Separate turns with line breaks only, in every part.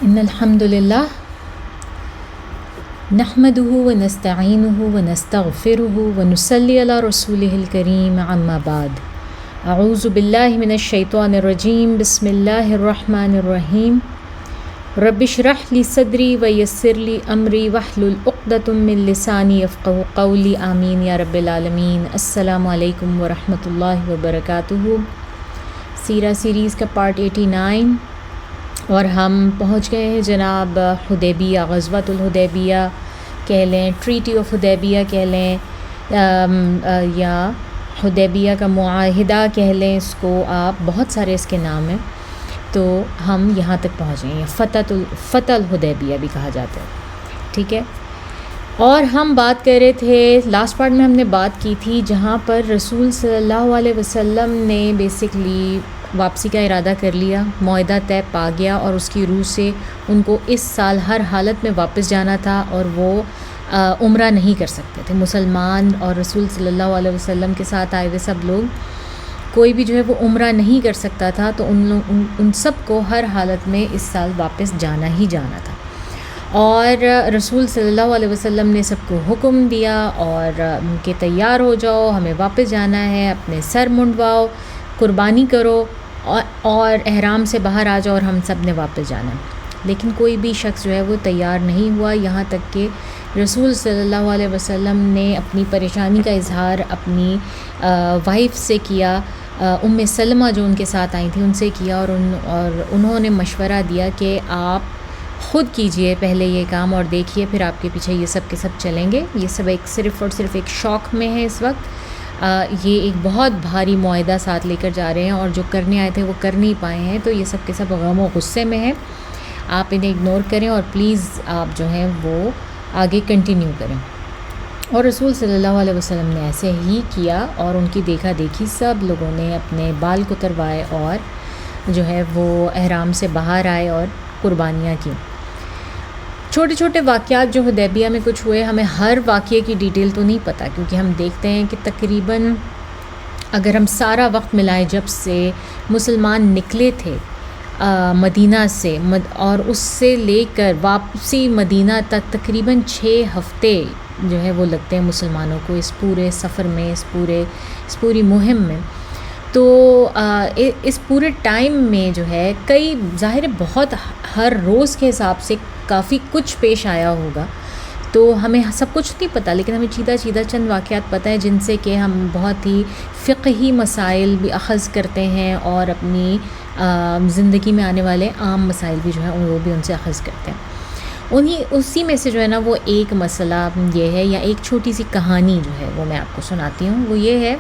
ان الحمد للہ نحمده ونستعینه ونستغفره ونصلی علی رسوله الکریم اما بعد اعوذ باللہ من الشیطان الرجیم بسم اللہ الرحمن الرحیم رب اشرح لی صدری ویسر لی امری واحلل عقدۃ من لسانی یفقہوا قولی آمین یا رب العالمین۔ السلام علیکم ورحمۃ اللہ وبرکاتہ۔ سیرہ سیریز کا پارٹ 89 اور ہم پہنچ گئے ہیں جناب حدیبیہ، غزوۃ الحدیبیہ کہہ لیں، ٹریٹی آف حدیبیہ کہہ لیں، یا حدیبیہ کا معاہدہ کہہ لیں، اس کو آپ بہت سارے اس کے نام ہیں۔ تو ہم یہاں تک پہنچ گئے ہیں، فتح الحدیبیہ بھی کہا جاتا ہے، ٹھیک ہے۔ اور ہم بات کر رہے تھے، لاسٹ پارٹ میں ہم نے بات کی تھی جہاں پر رسول صلی اللہ علیہ وسلم نے بیسکلی واپسی کا ارادہ کر لیا، معاہدہ طے پا گیا، اور اس کی روح سے ان کو اس سال ہر حالت میں واپس جانا تھا، اور وہ عمرہ نہیں کر سکتے تھے۔ مسلمان اور رسول صلی اللہ علیہ وسلم کے ساتھ آئے ہوئے سب لوگ، کوئی بھی جو ہے وہ عمرہ نہیں کر سکتا تھا، تو ان سب کو ہر حالت میں اس سال واپس جانا ہی جانا تھا۔ اور رسول صلی اللہ علیہ وسلم نے سب کو حکم دیا اور کہ تیار ہو جاؤ، ہمیں واپس جانا ہے، اپنے سر منڈواؤ، قربانی کرو، اور احرام سے باہر آ جاؤ، اور ہم سب نے واپس جانا ہے۔ لیکن کوئی بھی شخص جو ہے وہ تیار نہیں ہوا، یہاں تک کہ رسول صلی اللہ علیہ وسلم نے اپنی پریشانی کا اظہار اپنی وائف سے کیا، ام سلمہ جو ان کے ساتھ آئی تھیں ان سے کیا، اور انہوں نے مشورہ دیا کہ آپ خود کیجئے پہلے یہ کام، اور دیکھیے پھر آپ کے پیچھے یہ سب کے سب چلیں گے۔ یہ سب صرف اور صرف ایک شوق میں ہے اس وقت، یہ ایک بہت بھاری معاہدہ ساتھ لے کر جا رہے ہیں، اور جو کرنے آئے تھے وہ کر نہیں پائے ہیں، تو یہ سب کے سب غم و غصے میں ہیں۔ آپ انہیں اگنور کریں اور پلیز آپ جو ہیں وہ آگے کنٹینیو کریں۔ اور رسول صلی اللہ علیہ وسلم نے ایسے ہی کیا، اور ان کی دیکھا دیکھی سب لوگوں نے اپنے بال کتروائے اور جو ہے وہ احرام سے باہر آئے اور قربانیاں کی۔ چھوٹے چھوٹے واقعات جو حدیبیہ میں کچھ ہوئے، ہمیں ہر واقعے کی ڈیٹیل تو نہیں پتہ، کیونکہ ہم دیکھتے ہیں کہ تقریباً اگر ہم سارا وقت ملائیں جب سے مسلمان نکلے تھے مدینہ سے، اور اس سے لے کر واپسی مدینہ تک تقریباً 6 ہفتے جو ہے وہ لگتے ہیں مسلمانوں کو اس پورے سفر میں، اس پوری مہم میں۔ تو اس پورے ٹائم میں جو ہے کئی ظاہر بہت ہر روز کے حساب سے کافی کچھ پیش آیا ہوگا، تو ہمیں سب کچھ نہیں پتہ، لیکن ہمیں چیدہ چند واقعات پتہ ہیں جن سے کہ ہم بہت ہی فقہی مسائل بھی اخذ کرتے ہیں، اور اپنی زندگی میں آنے والے عام مسائل بھی جو ہیں وہ بھی ان سے اخذ کرتے ہیں۔ اسی میں سے جو ہے نا وہ ایک مسئلہ یہ ہے، یا ایک چھوٹی سی کہانی جو ہے وہ میں آپ کو سناتی ہوں۔ وہ یہ ہے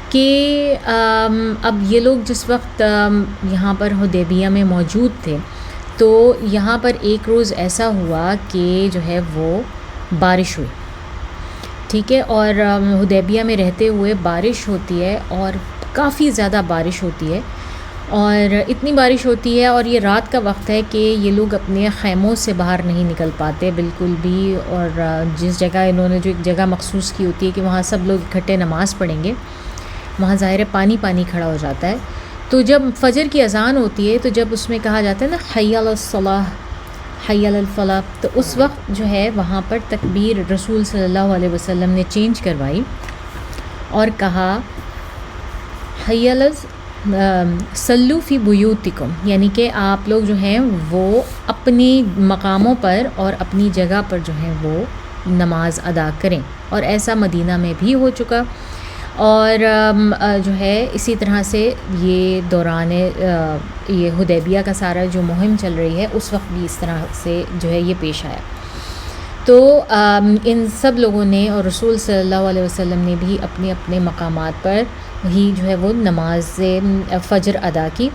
کہ اب یہ لوگ جس وقت یہاں پر حدیبیہ میں موجود تھے، تو یہاں پر ایک روز ایسا ہوا کہ جو ہے وہ بارش ہوئی، ٹھیک ہے، اور حدیبیہ میں رہتے ہوئے بارش ہوتی ہے، اور کافی زیادہ بارش ہوتی ہے، اور اتنی بارش ہوتی ہے، اور یہ رات کا وقت ہے کہ یہ لوگ اپنے خیموں سے باہر نہیں نکل پاتے بالکل بھی، اور جس جگہ انہوں نے جو ایک جگہ مخصوص کی ہوتی ہے کہ وہاں سب لوگ اکٹھے نماز پڑھیں گے، وہاں ظاہر پانی کھڑا ہو جاتا ہے۔ تو جب فجر کی اذان ہوتی ہے، تو جب اس میں کہا جاتا ہے نا حی علی الصلاح، حی علی الفلاح، تو اس وقت جو ہے وہاں پر تکبیر رسول صلی اللہ علیہ وسلم نے چینج کروائی اور کہا حی علی صلو فی بیوتکم، یعنی کہ آپ لوگ جو ہیں وہ اپنی مقاموں پر اور اپنی جگہ پر جو ہیں وہ نماز ادا کریں، اور ایسا مدینہ میں بھی ہو چکا۔ اور جو ہے اسی طرح سے یہ دوران یہ حدیبیہ کا سارا جو مہم چل رہی ہے اس وقت بھی اس طرح سے جو ہے یہ پیش آیا۔ تو ان سب لوگوں نے اور رسول صلی اللہ علیہ وسلم نے بھی اپنے اپنے مقامات پر ہی جو ہے وہ نماز فجر ادا کی۔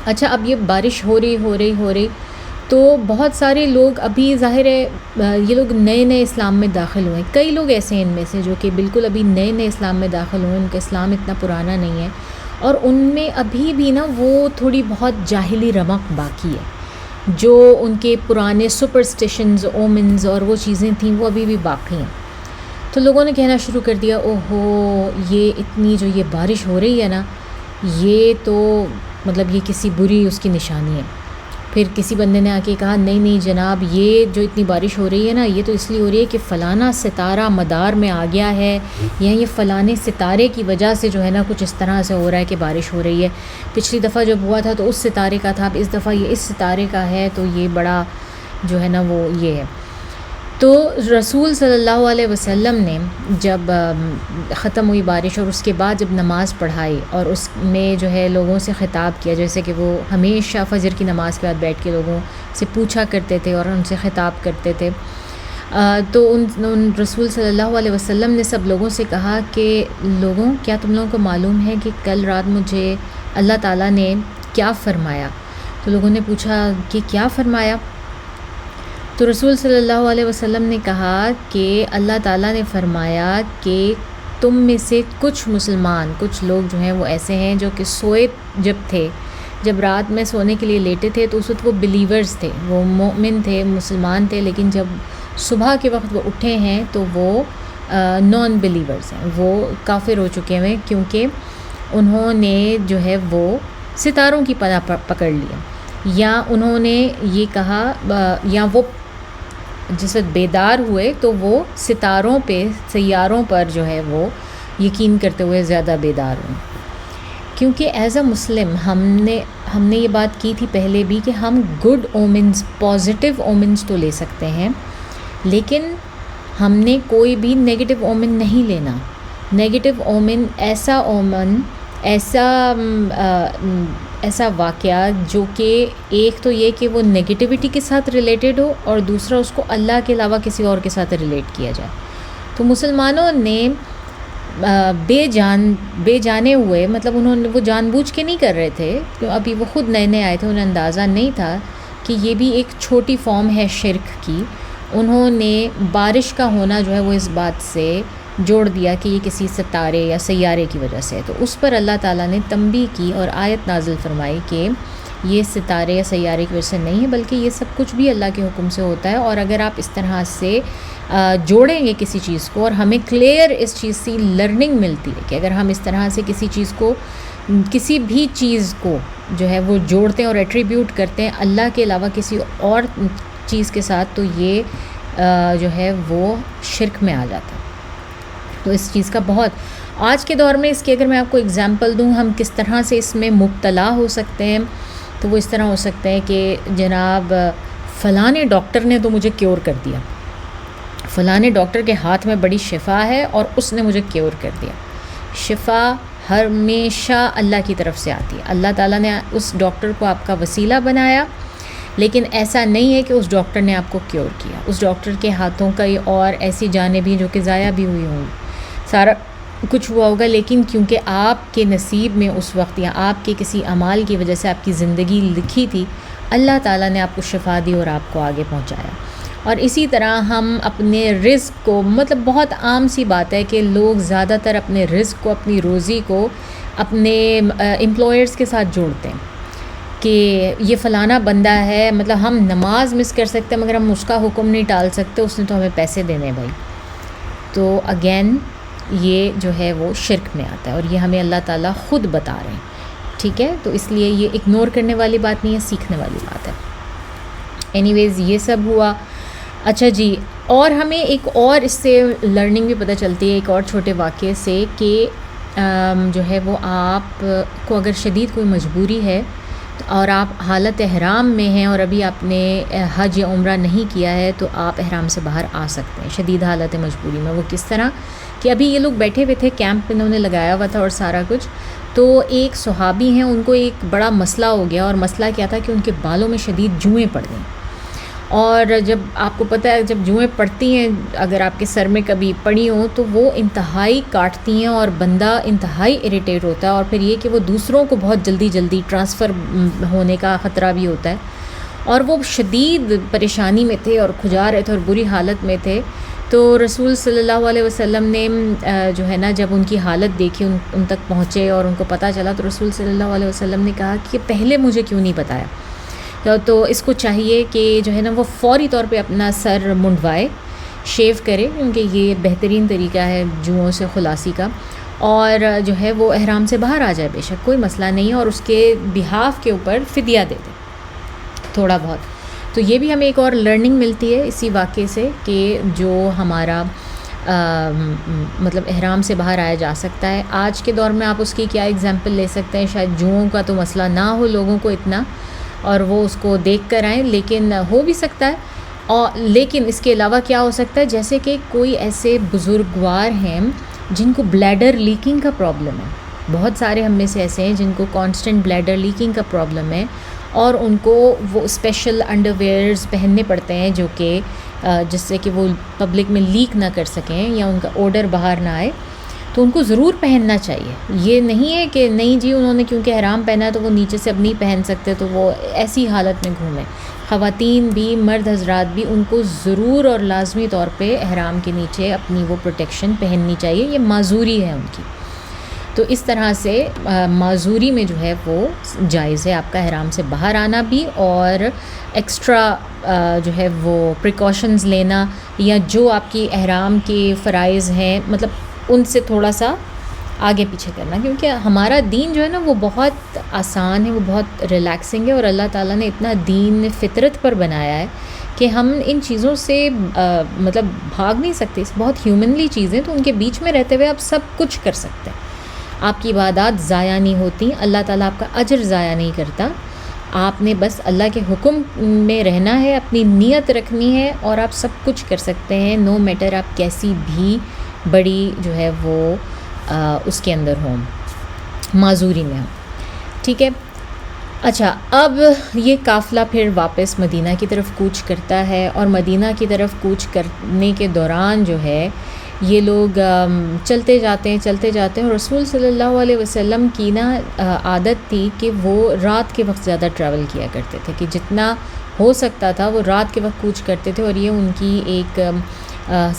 اچھا، اب یہ بارش ہو رہی تو بہت سارے لوگ ابھی ظاہر ہے یہ لوگ نئے اسلام میں داخل ہوئے ہیں، کئی لوگ ایسے ہیں ان میں سے جو کہ بالکل ابھی نئے اسلام میں داخل ہوئے، ان کا اسلام اتنا پرانا نہیں ہے، اور ان میں ابھی بھی نا وہ تھوڑی بہت جاہلی رمق باقی ہے، جو ان کے پرانے سپرسٹیشنز، اومنز اور وہ چیزیں تھیں وہ ابھی بھی باقی ہیں۔ تو لوگوں نے کہنا شروع کر دیا، اوہو یہ اتنی جو یہ بارش ہو رہی ہے نا، یہ تو مطلب یہ کسی بری اس کی نشانی ہے۔ پھر کسی بندے نے آ کے کہا نہیں نہیں جناب، یہ جو اتنی بارش ہو رہی ہے نا، یہ تو اس لیے ہو رہی ہے کہ فلانا ستارہ مدار میں آ گیا ہے، یا یہ فلانے ستارے کی وجہ سے جو ہے نا کچھ اس طرح سے ہو رہا ہے کہ بارش ہو رہی ہے، پچھلی دفعہ جب ہوا تھا تو اس ستارے کا تھا، اب اس دفعہ یہ اس ستارے کا ہے، تو یہ بڑا جو ہے نا وہ یہ ہے۔ تو رسول صلی اللہ علیہ وسلم نے جب ختم ہوئی بارش اور اس کے بعد جب نماز پڑھائی اور اس میں جو ہے لوگوں سے خطاب کیا، جیسے کہ وہ ہمیشہ فجر کی نماز کے بعد بیٹھ کے لوگوں سے پوچھا کرتے تھے اور ان سے خطاب کرتے تھے، تو ان رسول صلی اللہ علیہ وسلم نے سب لوگوں سے کہا کہ لوگوں، کیا تم لوگوں کو معلوم ہے کہ کل رات مجھے اللہ تعالیٰ نے کیا فرمایا؟ تو لوگوں نے پوچھا کہ کیا فرمایا؟ تو رسول صلی اللہ علیہ وسلم نے کہا کہ اللہ تعالیٰ نے فرمایا کہ تم میں سے کچھ مسلمان، کچھ لوگ جو ہیں وہ ایسے ہیں جو کہ سوئے جب تھے، جب رات میں سونے کے لیے لیٹے تھے تو اس وقت وہ بلیورز تھے، وہ مومن تھے، مسلمان تھے، لیکن جب صبح کے وقت وہ اٹھے ہیں تو وہ نان بلیورز ہیں، وہ کافر ہو چکے ہیں، کیونکہ انہوں نے جو ہے وہ ستاروں کی پناہ پکڑ لیا، یا انہوں نے یہ کہا، یا وہ جس وقت بیدار ہوئے تو وہ ستاروں پہ، سیاروں پر جو ہے وہ یقین کرتے ہوئے زیادہ بیدار ہوئے۔ کیونکہ ایز اے مسلم ہم نے یہ بات کی تھی پہلے بھی کہ ہم گڈ اومنز، پازیٹیو اومنز تو لے سکتے ہیں، لیکن ہم نے کوئی بھی نگیٹو اومن نہیں لینا۔ نگیٹو اومن ایسا اومن، ایسا واقعہ جو کہ ایک تو یہ کہ وہ نگیٹیوٹی کے ساتھ ریلیٹڈ ہو، اور دوسرا اس کو اللہ کے علاوہ کسی اور کے ساتھ ریلیٹ کیا جائے۔ تو مسلمانوں نے بے جانے ہوئے، مطلب انہوں نے، وہ جان بوجھ کے نہیں کر رہے تھے، ابھی وہ خود نئے نئے آئے تھے، انہیں اندازہ نہیں تھا کہ یہ بھی ایک چھوٹی فارم ہے شرک کی۔ انہوں نے بارش کا ہونا جو ہے وہ اس بات سے جوڑ دیا کہ یہ کسی ستارے یا سیارے کی وجہ سے ہے، تو اس پر اللہ تعالیٰ نے تنبیہ کی اور آیت نازل فرمائی کہ یہ ستارے یا سیارے کی وجہ سے نہیں ہے، بلکہ یہ سب کچھ بھی اللہ کے حکم سے ہوتا ہے۔ اور اگر آپ اس طرح سے جوڑیں گے کسی چیز کو، اور ہمیں کلیئر اس چیز سے لرننگ ملتی ہے کہ اگر ہم اس طرح سے کسی چیز کو، کسی بھی چیز کو جو ہے وہ جوڑتے ہیں اور ایٹریبیوٹ کرتے ہیں اللہ کے علاوہ کسی اور چیز کے ساتھ، تو یہ جو ہے وہ شرک میں آ جاتا ہے۔ تو اس چیز کا بہت، آج کے دور میں اس کی اگر میں آپ کو اگزامپل دوں ہم کس طرح سے اس میں مبتلا ہو سکتے ہیں، تو وہ اس طرح ہو سکتا ہے کہ جناب فلانے ڈاکٹر نے تو مجھے کیور کر دیا، فلانے ڈاکٹر کے ہاتھ میں بڑی شفا ہے اور اس نے مجھے کیور کر دیا۔ شفا ہمیشہ اللہ کی طرف سے آتی ہے، اللہ تعالیٰ نے اس ڈاکٹر کو آپ کا وسیلہ بنایا، لیکن ایسا نہیں ہے کہ اس ڈاکٹر نے آپ کو کیور کیا۔ اس ڈاکٹر کے ہاتھوں کا اور ایسی جانیں بھی جو کہ ضائع بھی ہوئی ہوں گی، سارا کچھ ہوا ہوگا، لیکن کیونکہ آپ کے نصیب میں اس وقت یا آپ کے کسی اعمال کی وجہ سے آپ کی زندگی لکھی تھی، اللہ تعالیٰ نے آپ کو شفا دی اور آپ کو آگے پہنچایا۔ اور اسی طرح ہم اپنے رزق کو، مطلب بہت عام سی بات ہے کہ لوگ زیادہ تر اپنے رزق کو، اپنی روزی کو اپنے امپلائرز کے ساتھ جوڑتے ہیں کہ یہ فلانا بندہ ہے، مطلب ہم نماز مس کر سکتے ہیں مگر ہم اس کا حکم نہیں ٹال سکتے، اس نے تو ہمیں پیسے دینے بھائی۔ تو اگین یہ جو ہے وہ شرک میں آتا ہے، اور یہ ہمیں اللہ تعالیٰ خود بتا رہے ہیں، ٹھیک ہے؟ تو اس لیے یہ اگنور کرنے والی بات نہیں ہے، سیکھنے والی بات ہے۔ اینی ویز یہ سب ہوا۔ اچھا جی، اور ہمیں ایک اور اس سے لرننگ بھی پتہ چلتی ہے ایک اور چھوٹے واقعے سے کہ جو ہے وہ آپ کو اگر شدید کوئی مجبوری ہے اور آپ حالت احرام میں ہیں اور ابھی آپ نے حج یا عمرہ نہیں کیا ہے، تو آپ احرام سے باہر آ سکتے ہیں شدید حالت مجبوری میں۔ وہ کس طرح کہ ابھی یہ لوگ بیٹھے ہوئے تھے، کیمپ انہوں نے لگایا ہوا تھا اور سارا کچھ، تو ایک صحابی ہیں، ان کو ایک بڑا مسئلہ ہو گیا، اور مسئلہ کیا تھا کہ ان کے بالوں میں شدید جوئیں پڑ گئیں۔ اور جب آپ کو پتہ ہے جب جوئیں پڑتی ہیں، اگر آپ کے سر میں کبھی پڑی ہوں تو وہ انتہائی کاٹتی ہیں اور بندہ انتہائی اریٹیٹ ہوتا ہے، اور پھر یہ کہ وہ دوسروں کو بہت جلدی ٹرانسفر ہونے کا خطرہ بھی ہوتا ہے، اور وہ شدید پریشانی میں تھے اور کھجا رہے تھے اور بری حالت میں تھے۔ تو رسول صلی اللہ علیہ وسلم نے جو ہے نا جب ان کی حالت دیکھی، ان تک پہنچے اور ان کو پتہ چلا، تو رسول صلی اللہ علیہ وسلم نے کہا کہ پہلے مجھے کیوں نہیں بتایا؟ تو اس کو چاہیے کہ جو ہے نا وہ فوری طور پہ اپنا سر منڈوائے، شیو کرے، کیونکہ یہ بہترین طریقہ ہے جوؤں سے خلاصی کا، اور جو ہے وہ احرام سے باہر آ جائے، بے شک کوئی مسئلہ نہیں ہے، اور اس کے بہاف کے اوپر فدیہ دے دے۔ تھوڑا بہت. تو یہ بھی ہمیں ایک اور لرننگ ملتی ہے اسی واقعے سے کہ جو ہمارا مطلب احرام سے باہر آیا جا سکتا ہے. آج کے دور میں آپ اس کی کیا اگزامپل لے سکتے ہیں؟ شاید جوؤں کا تو مسئلہ نہ ہو لوگوں کو اتنا اور وہ اس کو دیکھ کر آئیں، لیکن ہو بھی سکتا ہے. اور لیکن اس کے علاوہ کیا ہو سکتا ہے، جیسے کہ کوئی ایسے بزرگوار ہیں جن کو بلیڈر لیکنگ کا پرابلم ہے. بہت سارے ہم میں سے ایسے ہیں جن کو کانسٹنٹ بلیڈر لیکنگ کا پرابلم ہے اور ان کو وہ اسپیشل انڈر ویئرز پہننے پڑتے ہیں جو کہ جس سے کہ وہ پبلک میں لیک نہ کر سکیں یا ان کا اوڈر باہر نہ آئے. تو ان کو ضرور پہننا چاہیے. یہ نہیں ہے کہ نہیں جی انہوں نے کیونکہ احرام پہنا ہے تو وہ نیچے سے اب نہیں پہن سکتے تو وہ ایسی حالت میں گھومیں. خواتین بھی، مرد حضرات بھی، ان کو ضرور اور لازمی طور پہ احرام کے نیچے اپنی وہ پروٹیکشن پہننی چاہیے. یہ معذوری ہے ان کی. تو اس طرح سے معذوری میں جو ہے وہ جائز ہے آپ کا احرام سے باہر آنا بھی، اور ایکسٹرا جو ہے وہ پریکاشنز لینا یا جو آپ کی احرام کے فرائض ہیں مطلب ان سے تھوڑا سا آگے پیچھے کرنا. کیونکہ ہمارا دین جو ہے نا وہ بہت آسان ہے، وہ بہت ریلیکسنگ ہے، اور اللہ تعالیٰ نے اتنا دین فطرت پر بنایا ہے کہ ہم ان چیزوں سے مطلب بھاگ نہیں سکتے. بہت ہیومنلی چیزیں، تو ان کے بیچ میں رہتے ہوئے آپ سب کچھ کر سکتے ہیں. آپ کی عبادات ضائع نہیں ہوتی، اللہ تعالیٰ آپ کا اجر ضائع نہیں کرتا. آپ نے بس اللہ کے حکم میں رہنا ہے، اپنی نیت رکھنی ہے، اور آپ سب کچھ کر سکتے ہیں، نو میٹر آپ کیسی بھی بڑی جو ہے وہ اس کے اندر ہوں، معذوری میں ہوں. ٹھیک ہے. اچھا، اب یہ قافلہ پھر واپس مدینہ کی طرف کوچ کرتا ہے، اور مدینہ کی طرف کوچ کرنے کے دوران جو ہے یہ لوگ چلتے جاتے ہیں. اور رسول صلی اللہ علیہ وسلم کی نا عادت تھی کہ وہ رات کے وقت زیادہ ٹریول کیا کرتے تھے، کہ جتنا ہو سکتا تھا وہ رات کے وقت کوچ کرتے تھے. اور یہ ان کی ایک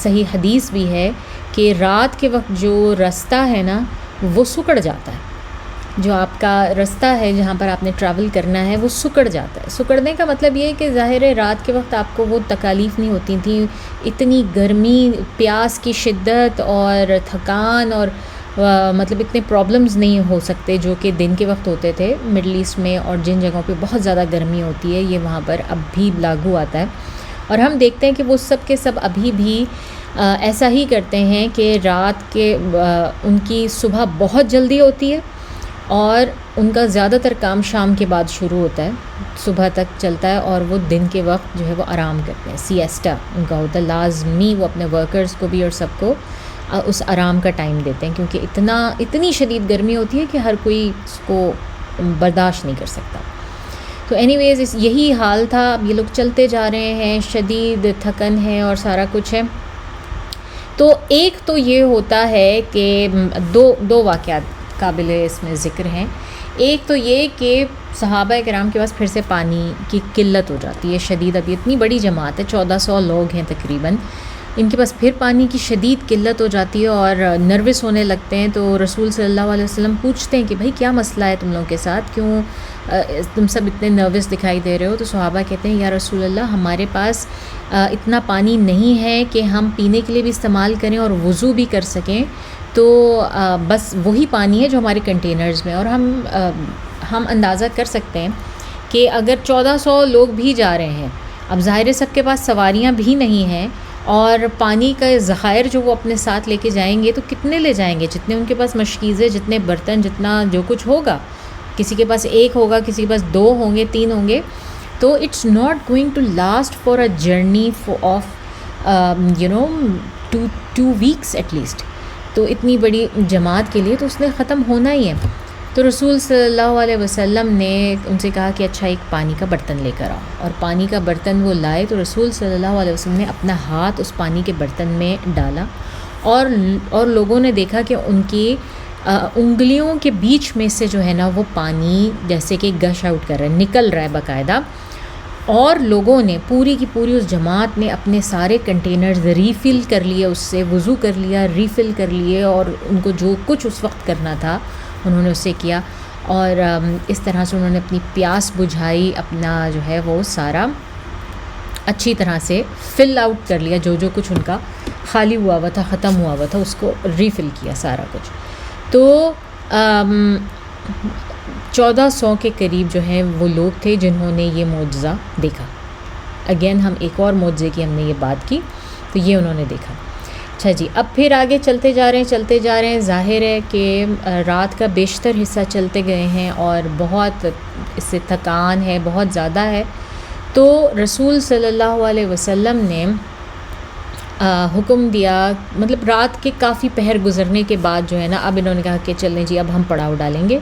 صحیح حدیث بھی ہے کہ رات کے وقت جو رستہ ہے نا وہ سکڑ جاتا ہے. جو آپ کا رستہ ہے جہاں پر آپ نے ٹریول کرنا ہے وہ سکڑ جاتا ہے. سکڑنے کا مطلب یہ ہے کہ ظاہر ہے رات کے وقت آپ کو وہ تکالیف نہیں ہوتی تھیں، اتنی گرمی، پیاس کی شدت اور تھکان اور مطلب اتنے پرابلمز نہیں ہو سکتے جو کہ دن کے وقت ہوتے تھے مڈل ایسٹ میں. اور جن جگہوں پہ بہت زیادہ گرمی ہوتی ہے یہ وہاں پر اب بھی لاگو آتا ہے. اور ہم دیکھتے ہیں کہ وہ سب کے سب ابھی بھی ایسا ہی کرتے ہیں کہ رات کے ان کی صبح بہت جلدی ہوتی ہے اور ان کا زیادہ تر کام شام کے بعد شروع ہوتا ہے، صبح تک چلتا ہے، اور وہ دن کے وقت جو ہے وہ آرام کرتے ہیں. سیسٹا ان کا ہوتا ہے لازمی، وہ اپنے ورکرز کو بھی اور سب کو اس آرام کا ٹائم دیتے ہیں، کیونکہ اتنی شدید گرمی ہوتی ہے کہ ہر کوئی اس کو برداشت نہیں کر سکتا. تو اینی ویز یہی حال تھا. اب یہ لوگ چلتے جا رہے ہیں، شدید تھکن ہے اور سارا کچھ ہے. تو ایک تو یہ ہوتا ہے کہ دو واقعات قابل اس میں ذکر ہیں. ایک تو یہ کہ صحابہ کرام کے پاس پھر سے پانی کی قلت ہو جاتی ہے شدید. اب اتنی بڑی جماعت ہے، 1400 لوگ ہیں تقریباً، ان کے پاس پھر پانی کی شدید قلت ہو جاتی ہے اور نروس ہونے لگتے ہیں. تو رسول صلی اللہ علیہ وسلم پوچھتے ہیں کہ بھائی کیا مسئلہ ہے تم لوگوں کے ساتھ، کیوں تم سب اتنے نروس دکھائی دے رہے ہو؟ تو صحابہ کہتے ہیں یا رسول اللہ ہمارے پاس اتنا پانی نہیں ہے کہ ہم پینے کے لیے بھی استعمال کریں اور وضو بھی کر سکیں. تو بس وہی پانی ہے جو ہمارے کنٹینرز میں. اور ہم اندازہ کر سکتے ہیں کہ اگر 1400 لوگ بھی جا رہے ہیں، اب ظاہر ہے سب کے پاس سواریاں بھی نہیں ہیں، اور پانی کا ذخائر جو وہ اپنے ساتھ لے کے جائیں گے تو کتنے لے جائیں گے؟ جتنے ان کے پاس مشکیزیں، جتنے برتن، جتنا جو کچھ ہوگا. کسی کے پاس 1 ہوگا، کسی کے پاس 2 ہوں گے، 3 ہوں گے. تو it's not going to last for a journey of two weeks at least. تو اتنی بڑی جماعت کے لیے تو اس نے ختم ہونا ہی ہے. تو رسول صلی اللہ علیہ وسلم نے ان سے کہا کہ اچھا ایک پانی کا برتن لے کر آؤ. اور پانی کا برتن وہ لائے تو رسول صلی اللہ علیہ وسلم نے اپنا ہاتھ اس پانی کے برتن میں ڈالا، اور لوگوں نے دیکھا کہ ان کی انگلیوں کے بیچ میں سے جو ہے نا وہ پانی جیسے کہ گش آؤٹ کر رہا ہے، نکل رہا ہے باقاعدہ. اور لوگوں نے پوری کی پوری اس جماعت نے اپنے سارے کنٹینرز ریفل کر لیے، اس سے وضو کر لیا، ریفل کر لیے، اور ان کو جو کچھ اس وقت کرنا تھا انہوں نے اسے کیا. اور اس طرح سے انہوں نے اپنی پیاس بجھائی، اپنا جو ہے وہ سارا اچھی طرح سے فل آؤٹ کر لیا، جو کچھ ان کا خالی ہوا ہوا تھا، ختم ہوا ہوا تھا، اس کو ریفل کیا سارا کچھ. تو 1400 کے قریب جو ہیں وہ لوگ تھے جنہوں نے یہ معجزہ دیکھا. اگین ہم ایک اور معجزے کی ہم نے یہ بات کی، تو یہ انہوں نے دیکھا. اچھا جی، اب پھر آگے چلتے جا رہے ہیں. ظاہر ہے کہ رات کا بیشتر حصہ چلتے گئے ہیں اور بہت اس سے تھکان ہے، بہت زیادہ ہے. تو رسول صلی اللہ علیہ وسلم نے حکم دیا، مطلب رات کے کافی پہر گزرنے کے بعد جو ہے نا، اب انہوں نے کہا کہ چلیں جی اب ہم پڑاؤ ڈالیں گے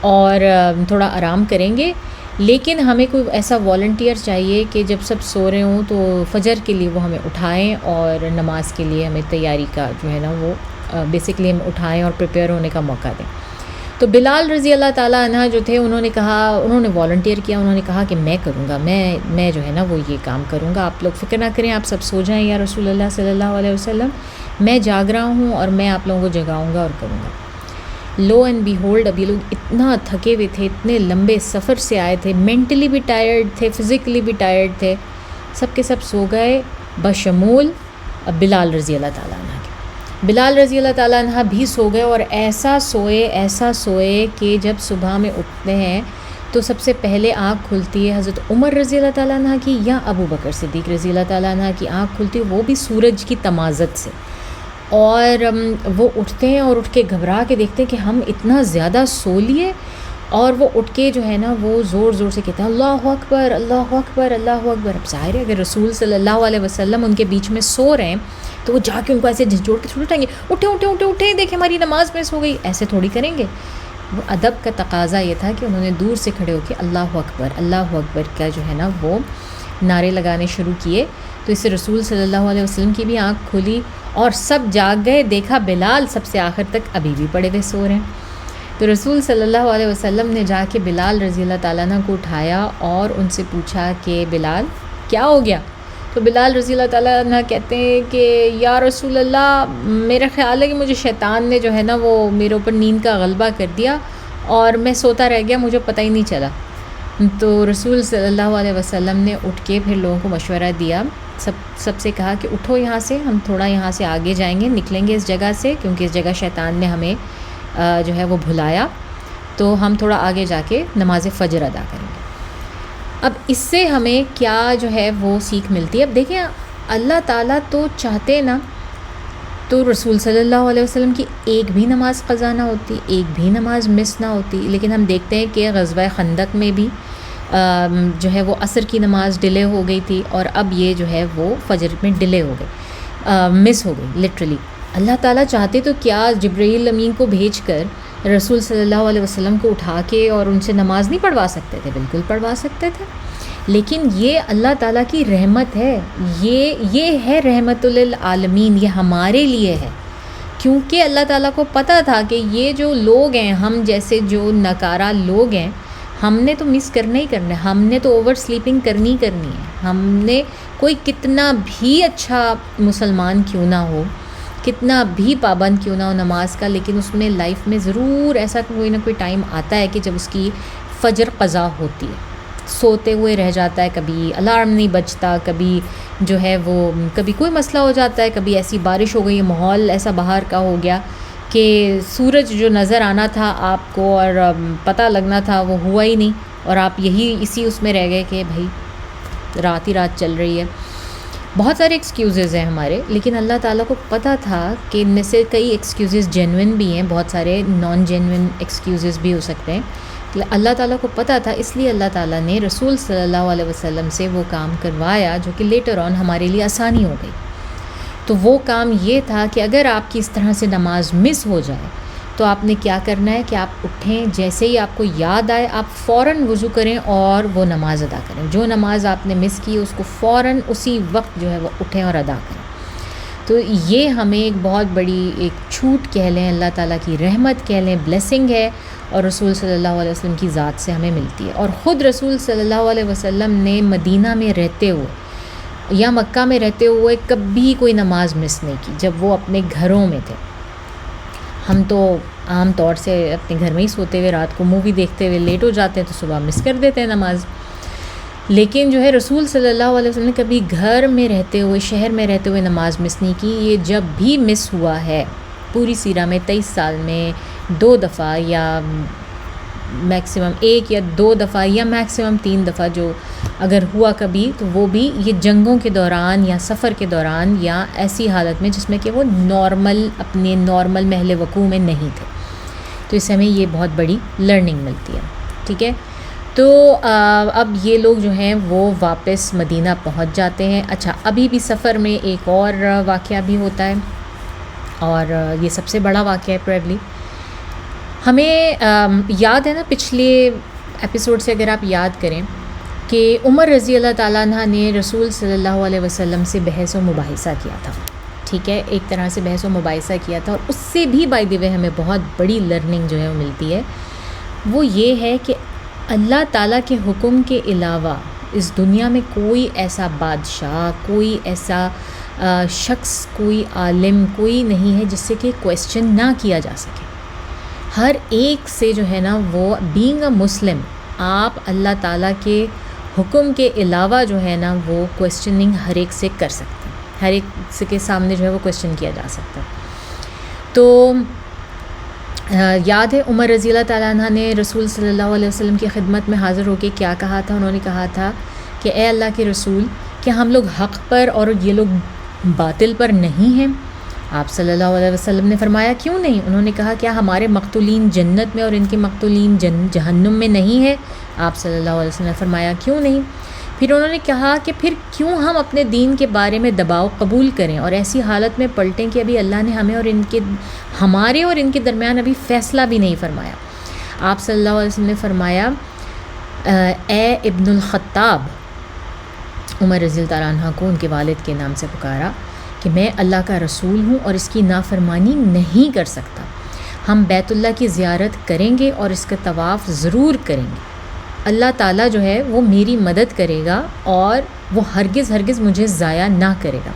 اور تھوڑا آرام کریں گے، لیکن ہمیں کوئی ایسا والنٹیئر چاہیے کہ جب سب سو رہے ہوں تو فجر کے لیے وہ ہمیں اٹھائیں اور نماز کے لیے ہمیں تیاری کا جو ہے نا وہ بیسکلی ہم اٹھائیں اور پریپیئر ہونے کا موقع دیں. تو بلال رضی اللہ تعالیٰ عنہ جو تھے، انہوں نے والنٹیئر کیا. انہوں نے کہا کہ میں کروں گا، میں جو ہے نا وہ یہ کام کروں گا، آپ لوگ فکر نہ کریں، آپ سب سو جائیں یا رسول اللہ صلی اللہ علیہ وسلم، میں جاگ رہا ہوں اور میں آپ لوگوں کو جگاؤں گا اور کروں گا. لو اینڈ بی ہولڈ، اب یہ لوگ اتنا تھکے ہوئے تھے، اتنے لمبے سفر سے آئے تھے، مینٹلی بھی ٹائرڈ تھے، فزیکلی بھی ٹائرڈ تھے، سب کے سب سو گئے بشمول بلال رضی اللہ تعالیٰ عنہ کے. بلال رضی اللہ تعالیٰ عنہ بھی سو گئے اور ایسا سوئے کہ جب صبح میں اٹھتے ہیں تو سب سے پہلے آنکھ کھلتی ہے حضرت عمر رضی اللہ تعالیٰ عنہ کی یا ابو بکر صدیق رضی اللہ تعالیٰ عنہ کی آنکھ کھلتی ہے، وہ بھی سورج کی تمازت سے. اور وہ اٹھتے ہیں اور اٹھ کے گھبرا کے دیکھتے ہیں کہ ہم اتنا زیادہ سو لیے، اور وہ اٹھ کے جو ہے نا وہ زور زور سے کہتے ہیں اللہ اکبر اللہ اکبر اللہ اکبر. اب ظاہر ہے اگر رسول صلی اللہ علیہ وسلم ان کے بیچ میں سو رہے ہیں تو وہ جا کے ان کو ایسے جھنجھوڑ کے تھوڑی اٹھائیں گے، اٹھیں دیکھیں ہماری نماز مس ہو گئی، ایسے تھوڑی کریں گے. وہ ادب کا تقاضا یہ تھا کہ انہوں نے دور سے کھڑے ہو کے اللہ اکبر کا جو ہے نا وہ نعرے لگانے شروع کیے. تو اس سے رسول صلی اللہ علیہ وسلم کی بھی آنکھ کھلی اور سب جاگ گئے. دیکھا بلال سب سے آخر تک ابھی بھی پڑے ہوئے سو رہے ہیں. تو رسول صلی اللہ علیہ وسلم نے جا کے بلال رضی اللہ تعالیٰ عنہ کو اٹھایا اور ان سے پوچھا کہ بلال کیا ہو گیا؟ تو بلال رضی اللہ تعالیٰ عنہ کہتے ہیں کہ یا رسول اللہ، میرا خیال ہے کہ مجھے شیطان نے جو ہے نا وہ میرے اوپر نیند کا غلبہ کر دیا اور میں سوتا رہ گیا، مجھے پتہ ہی نہیں چلا. تو رسول صلی اللہ علیہ وسلم نے اٹھ کے پھر لوگوں کو مشورہ دیا، سب سے کہا کہ اٹھو یہاں سے، ہم تھوڑا یہاں سے آگے جائیں گے، نکلیں گے اس جگہ سے، کیونکہ اس جگہ شیطان نے ہمیں جو ہے وہ بھلایا، تو ہم تھوڑا آگے جا کے نماز فجر ادا کریں گے. اب اس سے ہمیں کیا جو ہے وہ سیکھ ملتی ہے؟ اب دیکھیں اللہ تعالیٰ تو چاہتے نا تو رسول صلی اللہ علیہ وسلم کی ایک بھی نماز قضا نہ ہوتی، ایک بھی نماز مس نہ ہوتی. لیکن ہم دیکھتے ہیں کہ غزوہ خندق میں بھی جو ہے وہ عصر کی نماز ڈیلے ہو گئی تھی، اور اب یہ جو ہے وہ فجر میں ڈیلے ہو گئی، مس ہو گئی لٹرلی. اللہ تعالیٰ چاہتے تو کیا جبرائیل امین کو بھیج کر رسول صلی اللہ علیہ وسلم کو اٹھا کے اور ان سے نماز نہیں پڑھوا سکتے تھے؟ بالکل پڑھوا سکتے تھے. لیکن یہ اللہ تعالیٰ کی رحمت ہے، یہ ہے رحمت للعالمین، یہ ہمارے لیے ہے، کیونکہ اللہ تعالیٰ کو پتہ تھا کہ یہ جو لوگ ہیں، ہم جیسے جو ناکارہ لوگ ہیں، ہم نے تو مس کرنا ہی کرنا ہے، ہم نے تو اوور سلیپنگ کرنی ہے. ہم نے کوئی کتنا بھی اچھا مسلمان کیوں نہ ہو، کتنا بھی پابند کیوں نہ ہو نماز کا، لیکن اس میں لائف میں ضرور ایسا کوئی نہ کوئی ٹائم آتا ہے کہ جب اس کی فجر قضا ہوتی ہے، سوتے ہوئے رہ جاتا ہے، کبھی الارم نہیں بجتا، کبھی جو ہے وہ کبھی کوئی مسئلہ ہو جاتا ہے، کبھی ایسی بارش ہو گئی، ماحول ایسا باہر کا ہو گیا کہ سورج جو نظر آنا تھا آپ کو اور پتہ لگنا تھا وہ ہوا ہی نہیں، اور آپ اسی اس میں رہ گئے کہ بھائی رات ہی رات چل رہی ہے. بہت سارے ایکسکیوزز ہیں ہمارے، لیکن اللہ تعالیٰ کو پتہ تھا کہ ان میں سے کئی ایکسکیوزز جینوئن بھی ہیں، بہت سارے نان جینوئن ایکسکیوزز بھی ہو سکتے ہیں. اللہ تعالیٰ کو پتہ تھا، اس لیے اللہ تعالیٰ نے رسول صلی اللہ علیہ وسلم سے وہ کام کروایا جو کہ لیٹر آن ہمارے لیے آسانی ہو گئی. تو وہ کام یہ تھا کہ اگر آپ کی اس طرح سے نماز مس ہو جائے تو آپ نے کیا کرنا ہے کہ آپ اٹھیں، جیسے ہی آپ کو یاد آئے آپ فوراً وضو کریں اور وہ نماز ادا کریں. جو نماز آپ نے مس کی اس کو فوراً اسی وقت جو ہے وہ اٹھیں اور ادا کریں. تو یہ ہمیں ایک بہت بڑی ایک چھوٹ کہہ لیں، اللہ تعالیٰ کی رحمت کہہ لیں، بلیسنگ ہے، اور رسول صلی اللہ علیہ وسلم کی ذات سے ہمیں ملتی ہے. اور خود رسول صلی اللہ علیہ وسلم نے مدینہ میں رہتے ہوئے یا مکہ میں رہتے ہوئے کبھی کوئی نماز مس نہیں کی جب وہ اپنے گھروں میں تھے. ہم تو عام طور سے اپنے گھر میں ہی سوتے ہوئے رات کو مووی دیکھتے ہوئے لیٹ ہو جاتے ہیں تو صبح مس کر دیتے ہیں نماز. لیکن جو ہے رسول صلی اللہ علیہ وسلم نے کبھی گھر میں رہتے ہوئے، شہر میں رہتے ہوئے نماز مس نہیں کی. یہ جب بھی مس ہوا ہے پوری سیرہ میں 23 سال میں 2 دفعہ یا میکسیمم 1 یا 2 دفعہ یا میکسیمم 3 دفعہ جو اگر ہوا کبھی، تو وہ بھی یہ جنگوں کے دوران یا سفر کے دوران یا ایسی حالت میں جس میں کہ وہ اپنے نارمل محل وقوع میں نہیں تھے. تو اس سے ہمیں یہ بہت بڑی لرننگ ملتی ہے. ٹھیک ہے، تو اب یہ لوگ جو ہیں وہ واپس مدینہ پہنچ جاتے ہیں. اچھا، ابھی بھی سفر میں ایک اور واقعہ بھی ہوتا ہے، اور یہ سب سے بڑا واقعہ ہے پروبیبلی. ہمیں یاد ہے نا پچھلے ایپیسوڈ سے اگر آپ یاد کریں کہ عمر رضی اللہ تعالیٰ عنہ نے رسول صلی اللہ علیہ وسلم سے بحث و مباحثہ کیا تھا. ٹھیک ہے، ایک طرح سے بحث و مباحثہ کیا تھا، اور اس سے بھی بائی دی وے ہمیں بہت بڑی لرننگ جو ہے وہ ملتی ہے. وہ یہ ہے کہ اللہ تعالیٰ کے حکم کے علاوہ اس دنیا میں کوئی ایسا بادشاہ، کوئی ایسا شخص، کوئی عالم کوئی نہیں ہے جس سے کہ کویسچن نہ کیا جا سکے. ہر ایک سے جو ہے نا وہ بینگ اے مسلم، آپ اللہ تعالیٰ کے حکم کے علاوہ جو ہے نا وہ کویسچننگ ہر ایک سے کر سکتے ہیں، ہر ایک سے کے سامنے جو ہے وہ کویسچن کیا جا سکتا ہے. تو یاد ہے عمر رضی اللہ تعالیٰ عنہ نے رسول صلی اللہ علیہ وسلم کی خدمت میں حاضر ہو کے کیا کہا تھا؟ انہوں نے کہا تھا کہ اے اللہ کے رسول، کیا ہم لوگ حق پر اور یہ لوگ باطل پر نہیں ہیں؟ آپ صلی اللہ علیہ وسلم نے فرمایا کیوں نہیں؟ انہوں نے کہا کیا ہمارے مقتولین جنت میں اور ان کے مقتولین جہنم میں نہیں ہے؟ آپ صلی اللہ علیہ وسلم نے فرمایا کیوں نہیں؟ پھر انہوں نے کہا کہ پھر کیوں ہم اپنے دین کے بارے میں دباؤ قبول کریں اور ایسی حالت میں پلٹیں کہ ابھی اللہ نے ہمیں اور ہمارے اور ان کے درمیان ابھی فیصلہ بھی نہیں فرمایا. آپ صلی اللہ علیہ وسلم نے فرمایا اے ابن الخطاب، عمر رضی اللہ تعالیٰ عنہ کو ان کے والد کے نام سے پکارا، کہ میں اللہ کا رسول ہوں اور اس کی نافرمانی نہیں کر سکتا. ہم بیت اللہ کی زیارت کریں گے اور اس کا طواف ضرور کریں گے. اللہ تعالیٰ جو ہے وہ میری مدد کرے گا اور وہ ہرگز مجھے ضائع نہ کرے گا.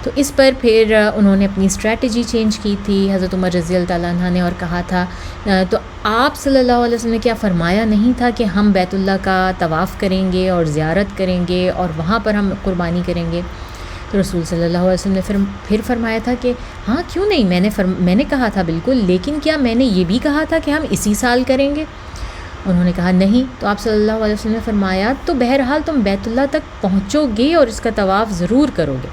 تو اس پر پھر انہوں نے اپنی اسٹریٹجی چینج کی تھی حضرت عمر رضی اللہ تعالیٰ عنہ نے، اور کہا تھا تو آپ صلی اللہ علیہ وسلم نے کیا فرمایا نہیں تھا کہ ہم بیت اللہ کا طواف کریں گے اور زیارت کریں گے اور وہاں پر ہم قربانی کریں گے؟ تو رسول صلی اللہ علیہ وسلم نے پھر فرمایا تھا کہ ہاں کیوں نہیں، میں نے کہا تھا بالکل، لیکن کیا میں نے یہ بھی کہا تھا کہ ہم اسی سال کریں گے؟ انہوں نے کہا نہیں. تو آپ صلی اللہ علیہ وسلم نے فرمایا تو بہرحال تم بیت اللہ تک پہنچو گے اور اس کا طواف ضرور کرو گے.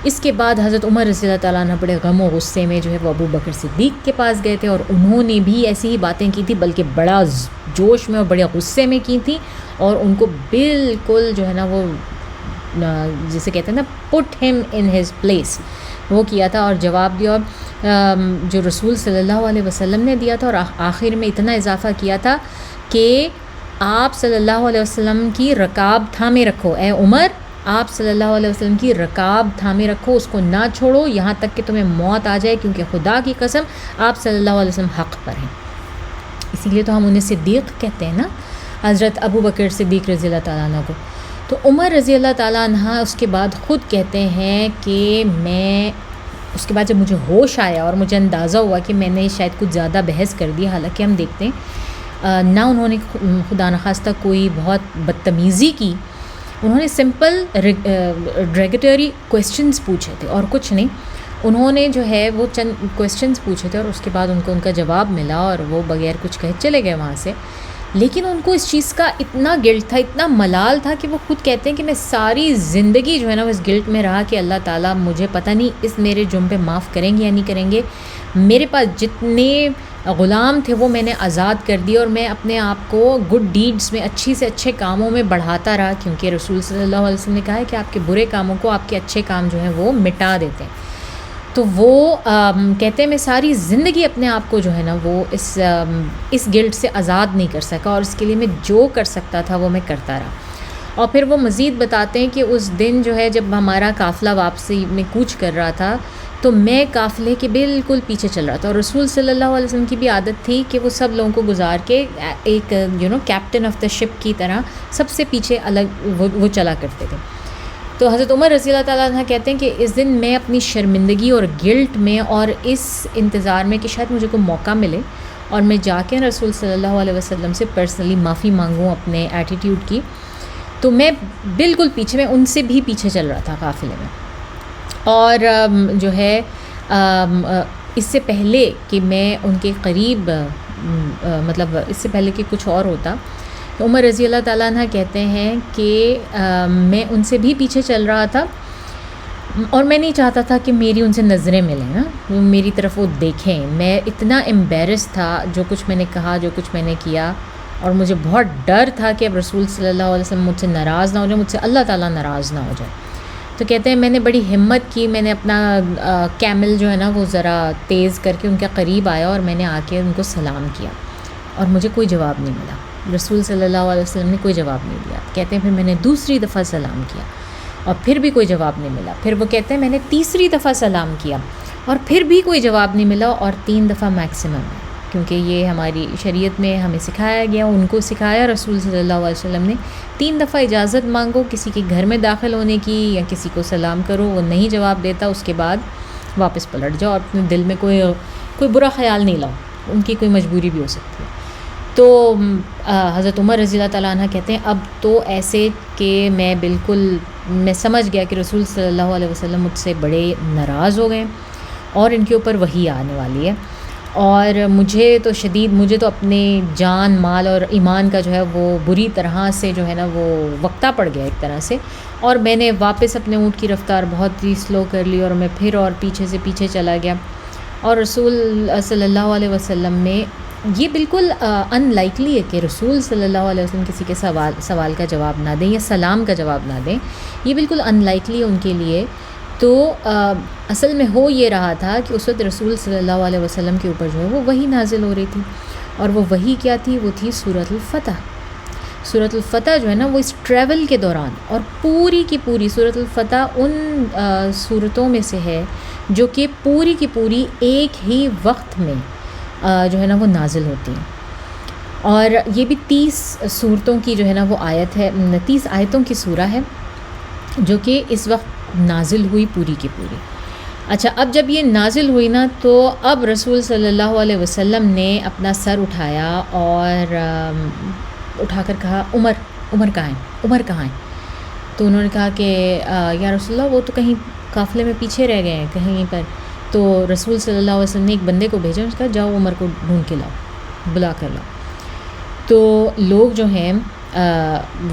اس کے بعد حضرت عمر رضی اللہ تعالیٰ عنہ بڑے غم و غصے میں جو ہے وہ ابو بکر صدیق کے پاس گئے تھے، اور انہوں نے بھی ایسی ہی باتیں کی تھی، بلکہ بڑا جوش میں اور بڑے غصے میں کی تھی، اور ان کو بالکل جو ہے نا وہ جسے کہتے ہیں نا پٹ ہم ان ہز پلیس، وہ کیا تھا اور جواب دیا. جو رسول صلی اللہ علیہ وسلم نے دیا تھا، اور آخر میں اتنا اضافہ کیا تھا کہ آپ صلی اللہ علیہ وسلم کی رکاب تھامے رکھو. اے عمر، آپ صلی اللہ علیہ وسلم کی رکاب تھامے رکھو، اس کو نہ چھوڑو یہاں تک کہ تمہیں موت آ جائے، کیونکہ خدا کی قسم آپ صلی اللہ علیہ وسلم حق پر ہیں. اسی لیے تو ہم انہیں صدیق کہتے ہیں نا، حضرت ابو بکر صدیق رضی اللہ تعالیٰ عنہ کو. تو عمر رضی اللہ تعالیٰ عنہ اس کے بعد خود کہتے ہیں کہ اس کے بعد جب مجھے ہوش آیا اور مجھے اندازہ ہوا کہ میں نے شاید کچھ زیادہ بحث کر دی، حالانکہ ہم دیکھتے ہیں نہ انہوں نے خدا نخواستہ کوئی بہت بدتمیزی کی، انہوں نے سمپل ڈریگیٹری کویسچنز پوچھے تھے اور کچھ نہیں. انہوں نے جو ہے وہ چند کویسچنز پوچھے تھے اور اس کے بعد ان کو ان کا جواب ملا اور وہ بغیر کچھ کہے چلے گئے وہاں سے. لیکن ان کو اس چیز کا اتنا گلٹ تھا، اتنا ملال تھا کہ وہ خود کہتے ہیں کہ میں ساری زندگی جو ہے نا وہ اس گلٹ میں رہا کہ اللہ تعالیٰ مجھے پتہ نہیں اس میرے جرم پہ معاف کریں گے یا نہیں کریں گے. میرے پاس جتنے غلام تھے وہ میں نے آزاد کر دیے اور میں اپنے آپ کو گڈ ڈیڈز میں اچھی سے اچھے کاموں میں بڑھاتا رہا، کیونکہ رسول صلی اللہ علیہ وسلم نے کہا ہے کہ آپ کے برے کاموں کو آپ کے اچھے کام جو ہیں وہ مٹا دیتے ہیں. تو وہ کہتے ہیں میں ساری زندگی اپنے آپ کو جو ہے نا وہ اس گلٹ سے آزاد نہیں کر سکا، اور اس کے لیے میں جو کر سکتا تھا وہ میں کرتا رہا. اور پھر وہ مزید بتاتے ہیں کہ اس دن جو ہے جب ہمارا قافلہ واپسی میں کوچ کر رہا تھا تو میں قافلے کے بالکل پیچھے چل رہا تھا، اور رسول صلی اللہ علیہ وسلم کی بھی عادت تھی کہ وہ سب لوگوں کو گزار کے ایک کیپٹن آف دا شپ کی طرح سب سے پیچھے الگ وہ چلا کرتے تھے. تو حضرت عمر رضی اللہ تعالیٰ عنہ کہتے ہیں کہ اس دن میں اپنی شرمندگی اور گلٹ میں اور اس انتظار میں کہ شاید مجھے کوئی موقع ملے اور میں جا کے رسول صلی اللہ علیہ وسلم سے پرسنلی معافی مانگوں اپنے ایٹیٹیوڈ کی، تو میں بالکل پیچھے، میں ان سے بھی پیچھے چل رہا تھا قافلے میں. اور جو ہے اس سے پہلے کہ میں ان کے قریب مطلب اس سے پہلے کہ کچھ اور ہوتا، تو عمر رضی اللہ تعالیٰ عنہ کہتے ہیں کہ میں ان سے بھی پیچھے چل رہا تھا اور میں نہیں چاہتا تھا کہ میری ان سے نظریں ملیں نا، میری طرف وہ دیکھیں. میں اتنا امبیرس تھا جو کچھ میں نے کہا، جو کچھ میں نے کیا، اور مجھے بہت ڈر تھا کہ اب رسول صلی اللہ علیہ وسلم مجھ سے ناراض نہ ہو جائے، مجھ سے اللہ تعالیٰ ناراض نہ ہو جائے. تو کہتے ہیں میں نے بڑی ہمت کی، میں نے اپنا کیمل جو ہے نا وہ ذرا تیز کر کے ان کے قریب آیا اور میں نے آ کے ان کو سلام کیا، اور مجھے کوئی جواب نہیں ملا. رسول صلی اللہ علیہ وسلم نے کوئی جواب نہیں دیا. کہتے ہیں پھر میں نے دوسری دفعہ سلام کیا اور پھر بھی کوئی جواب نہیں ملا. پھر وہ کہتے ہیں میں نے تیسری دفعہ سلام کیا اور پھر بھی کوئی جواب نہیں ملا، اور 3 دفعہ میکسیمم ہے، کیونکہ یہ ہماری شریعت میں ہمیں سکھایا گیا، ان کو سکھایا رسول صلی اللہ علیہ وسلم نے. 3 دفعہ اجازت مانگو کسی کے گھر میں داخل ہونے کی یا کسی کو سلام کرو، وہ نہیں جواب دیتا، اس کے بعد واپس پلٹ جاؤ، اپنے دل میں کوئی برا خیال نہیں لاؤ، ان کی کوئی مجبوری بھی ہو سکتی ہے. تو حضرت عمر رضی اللہ تعالیٰ عنہ کہتے ہیں اب تو ایسے کہ میں سمجھ گیا کہ رسول صلی اللہ علیہ وسلم مجھ سے بڑے ناراض ہو گئے اور ان کے اوپر وحی آنے والی ہے، اور مجھے تو اپنے جان مال اور ایمان کا جو ہے وہ بری طرح سے جو ہے نا وہ وقتہ پڑ گیا ایک طرح سے، اور میں نے واپس اپنے اونٹ کی رفتار بہت ہی سلو کر لی اور میں پھر اور پیچھے چلا گیا. اور رسول صلی اللہ علیہ وسلم نے یہ بالکل ان لائکلی ہے کہ رسول صلی اللہ علیہ وسلم کسی کے سوال کا جواب نہ دیں یا سلام کا جواب نہ دیں، یہ بالکل ان لائکلی ہے ان کے لیے. تو اصل میں ہو یہ رہا تھا کہ اس وقت رسول صلی اللہ علیہ وسلم کے اوپر جو ہے وہ وحی نازل ہو رہی تھی، اور وہ وحی کیا تھی؟ وہ تھی سورۃ الفتح. سورۃ الفتح جو ہے نا وہ اس ٹریول کے دوران، اور پوری کی پوری سورۃ الفتح ان صورتوں میں سے ہے جو کہ پوری کی پوری ایک ہی وقت میں جو ہے نا وہ نازل ہوتی ہیں. اور یہ بھی 30 صورتوں کی جو ہے نا وہ آیت ہے، 30 آیتوں کی سورہ ہے جو کہ اس وقت نازل ہوئی پوری کی پوری. اچھا، اب جب یہ نازل ہوئی نا تو اب رسول صلی اللہ علیہ وسلم نے اپنا سر اٹھایا اور اٹھا کر کہا عمر کہاں ہیں؟ تو انہوں نے کہا کہ یا رسول اللہ وہ تو کہیں قافلے میں پیچھے رہ گئے ہیں کہیں پر. تو رسول صلی اللہ علیہ وسلم نے ایک بندے کو بھیجا، اس نے کہا جاؤ عمر کو ڈھونڈ کے لاؤ، بلا کر لاؤ. تو لوگ جو ہیں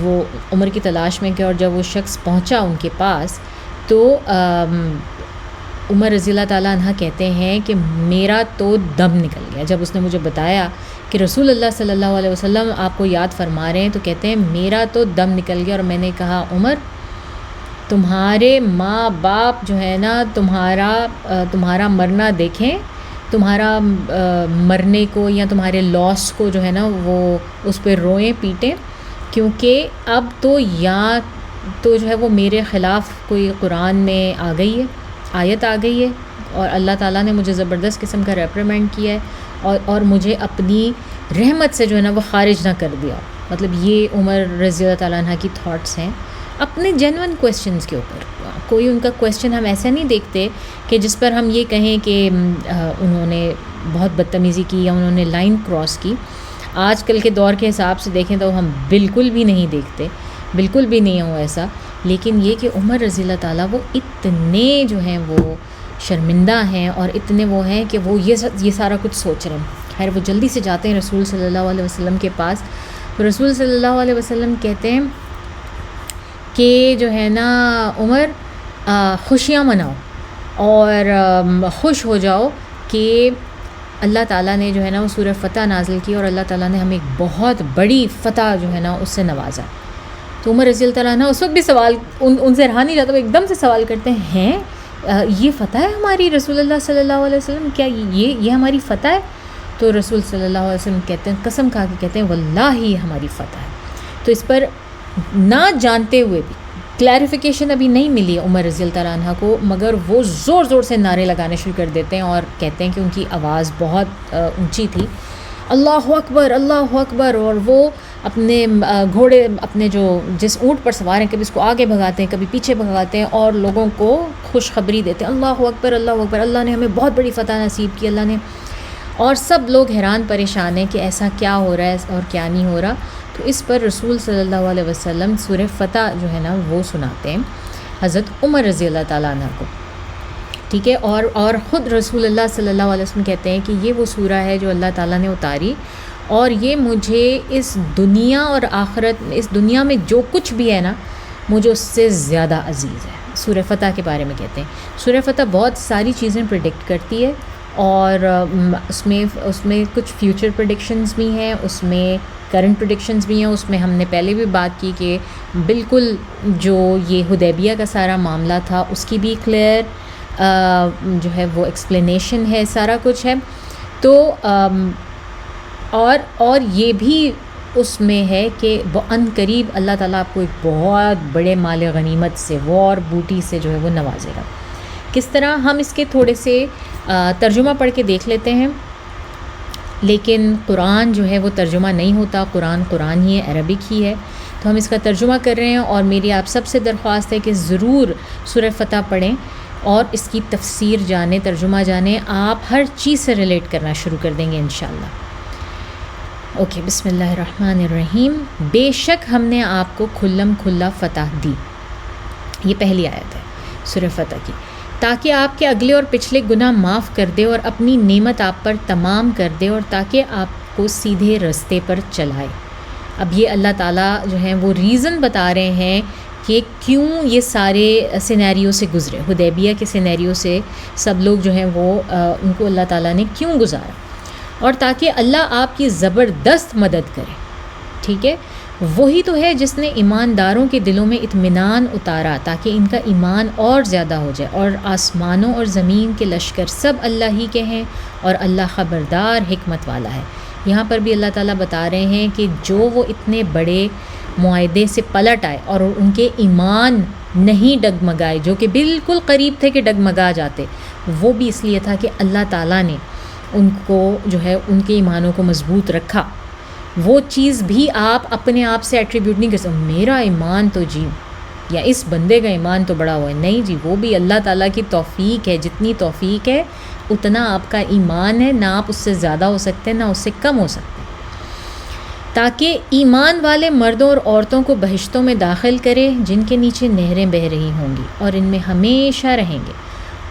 وہ عمر کی تلاش میں گئے، اور جب وہ شخص پہنچا ان کے پاس تو عمر رضی اللہ تعالیٰ عنہ کہتے ہیں کہ میرا تو دم نکل گیا جب اس نے مجھے بتایا کہ رسول اللہ صلی اللہ علیہ وسلم آپ کو یاد فرما رہے ہیں. تو کہتے ہیں میرا تو دم نکل گیا، اور میں نے کہا عمر تمہارے ماں باپ جو ہے نا تمہارا مرنا دیکھیں، تمہارا مرنے کو یا تمہارے لاس کو جو ہے نا وہ اس پہ روئیں پیٹیں، کیونکہ اب تو یا تو جو ہے وہ میرے خلاف کوئی قرآن میں آ گئی ہے، آیت آ گئی ہے، اور اللہ تعالیٰ نے مجھے زبردست قسم کا ریپریمنڈ کیا ہے اور مجھے اپنی رحمت سے جو ہے نا وہ خارج نہ کر دیا. مطلب یہ عمر رضی اللہ تعالیٰ عنہ کی تھاٹس ہیں اپنے جینون کویسچنز کے اوپر. کوئی ان کا کویسچن ہم ایسا نہیں دیکھتے کہ جس پر ہم یہ کہیں کہ انہوں نے بہت بدتمیزی کی یا انہوں نے لائن کراس کی. آج کل کے دور کے حساب سے دیکھیں تو ہم بالکل بھی نہیں دیکھتے، بالکل بھی نہیں ہو ایسا. لیکن یہ کہ عمر رضی اللہ تعالیٰ وہ اتنے جو ہیں وہ شرمندہ ہیں اور اتنے وہ ہیں کہ وہ یہ سارا کچھ سوچ رہے ہیں. خیر وہ جلدی سے جاتے ہیں رسول صلی اللہ علیہ وسلم کے پاس. رسول صلی اللہ علیہ وسلم کہتے ہیں کہ جو ہے نا عمر خوشیاں مناؤ اور خوش ہو جاؤ کہ اللہ تعالیٰ نے جو ہے نا وہ سورہ فتح نازل کی اور اللہ تعالیٰ نے ہمیں ایک بہت بڑی فتح جو ہے نا اس سے نوازا. تو عمر رضی اللہ تعالیٰ عنہ اس وقت بھی سوال ان سے رہا نہیں جاتا، وہ ایک دم سے سوال کرتے ہیں یہ فتح ہے ہماری رسول اللہ صلی اللہ علیہ وسلم، کیا یہ ہماری فتح ہے؟ تو رسول صلی اللہ علیہ وسلم کہتے ہیں، قسم کھا کے کہتے ہیں واللہ یہ ہماری فتح ہے. تو اس پر نہ جانتے ہوئے بھی کلیریفیکیشن ابھی نہیں ملی ہے عمر رضی اللہ تعالیٰ عنہ کو، مگر وہ زور زور سے نعرے لگانے شروع کر دیتے ہیں اور کہتے ہیں کہ ان کی آواز بہت اونچی تھی، اللہ اکبر اللہ اکبر. اور وہ اپنے گھوڑے اپنے جس اونٹ پر سوار ہیں کبھی اس کو آگے بھگاتے ہیں کبھی پیچھے بھگاتے ہیں اور لوگوں کو خوشخبری دیتے ہیں اللہ اکبر اللہ اکبر، اللہ نے ہمیں بہت بڑی فتح نصیب کی اللہ نے. اور سب لوگ حیران پریشان ہیں کہ ایسا کیا ہو رہا ہے اور کیا نہیں ہو رہا. تو اس پر رسول صلی اللہ علیہ وسلم سورہ فتح جو ہے نا وہ سناتے ہیں حضرت عمر رضی اللہ تعالیٰ عنہ کو. ٹھیک ہے. اور خود رسول اللہ صلی اللہ علیہ وسلم کہتے ہیں کہ یہ وہ سورہ ہے جو اللہ تعالیٰ نے اتاری اور یہ مجھے اس دنیا اور آخرت میں، اس دنیا میں جو کچھ بھی ہے نا، مجھے اس سے زیادہ عزیز ہے. سورہ فتح کے بارے میں کہتے ہیں سورہ فتح بہت ساری چیزیں پریڈکٹ کرتی ہے، اور اس میں کچھ فیوچر پریڈکشنز بھی ہیں، اس میں کرنٹ پریڈکشنز بھی ہیں. اس میں ہم نے پہلے بھی بات کی کہ بالکل جو یہ حدیبیہ کا سارا معاملہ تھا اس کی بھی کلیئر جو ہے وہ ایکسپلینیشن ہے، سارا کچھ ہے. تو اور یہ بھی اس میں ہے کہ عن قریب اللہ تعالیٰ آپ کو ایک بہت بڑے مال غنیمت سے، وار بوٹی سے جو ہے وہ نوازے گا. کس طرح، ہم اس کے تھوڑے سے ترجمہ پڑھ کے دیکھ لیتے ہیں. لیکن قرآن جو ہے وہ ترجمہ نہیں ہوتا، قرآن ہی ہے، عربک ہی ہے. تو ہم اس کا ترجمہ کر رہے ہیں، اور میری آپ سب سے درخواست ہے کہ ضرور سورہ فتح پڑھیں اور اس کی تفسیر جانیں، ترجمہ جانیں. آپ ہر چیز سے ریلیٹ کرنا شروع کر دیں گے انشاءاللہ. اوکے، بسم اللہ الرحمن الرحیم. بے شک ہم نے آپ کو کھلم کھلا فتح دی. یہ پہلی آیت ہے سورہ فتح کی. تاکہ آپ کے اگلے اور پچھلے گناہ معاف کر دے اور اپنی نعمت آپ پر تمام کر دے، اور تاکہ آپ کو سیدھے رستے پر چلائے. اب یہ اللہ تعالیٰ جو ہیں وہ ریزن بتا رہے ہیں کہ کیوں یہ سارے سینیریو سے گزرے، حدیبیہ کے سینیریو سے سب لوگ جو ہیں وہ ان کو اللہ تعالیٰ نے کیوں گزارا، اور تاکہ اللہ آپ کی زبردست مدد کرے. ٹھیک ہے، وہی تو ہے جس نے ایمانداروں کے دلوں میں اطمینان اتارا تاکہ ان کا ایمان اور زیادہ ہو جائے. اور آسمانوں اور زمین کے لشکر سب اللہ ہی کے ہیں، اور اللہ خبردار حکمت والا ہے. یہاں پر بھی اللہ تعالیٰ بتا رہے ہیں کہ جو وہ اتنے بڑے معاہدے سے پلٹ آئے اور ان کے ایمان نہیں ڈگمگائے، جو کہ بالکل قریب تھے کہ ڈگمگا جاتے، وہ بھی اس لیے تھا کہ اللہ تعالیٰ نے ان کو جو ہے ان کے ایمانوں کو مضبوط رکھا. وہ چیز بھی آپ اپنے آپ سے ایٹریبیوٹ نہیں کر سکتے، میرا ایمان تو جی، یا اس بندے کا ایمان تو بڑا ہوا ہے. نہیں جی، وہ بھی اللہ تعالیٰ کی توفیق ہے. جتنی توفیق ہے اتنا آپ کا ایمان ہے، نہ آپ اس سے زیادہ ہو سکتے نہ اس سے کم ہو سکتے. تاکہ ایمان والے مردوں اور عورتوں کو بہشتوں میں داخل کرے جن کے نیچے نہریں بہہ رہی ہوں گی، اور ان میں ہمیشہ رہیں گے،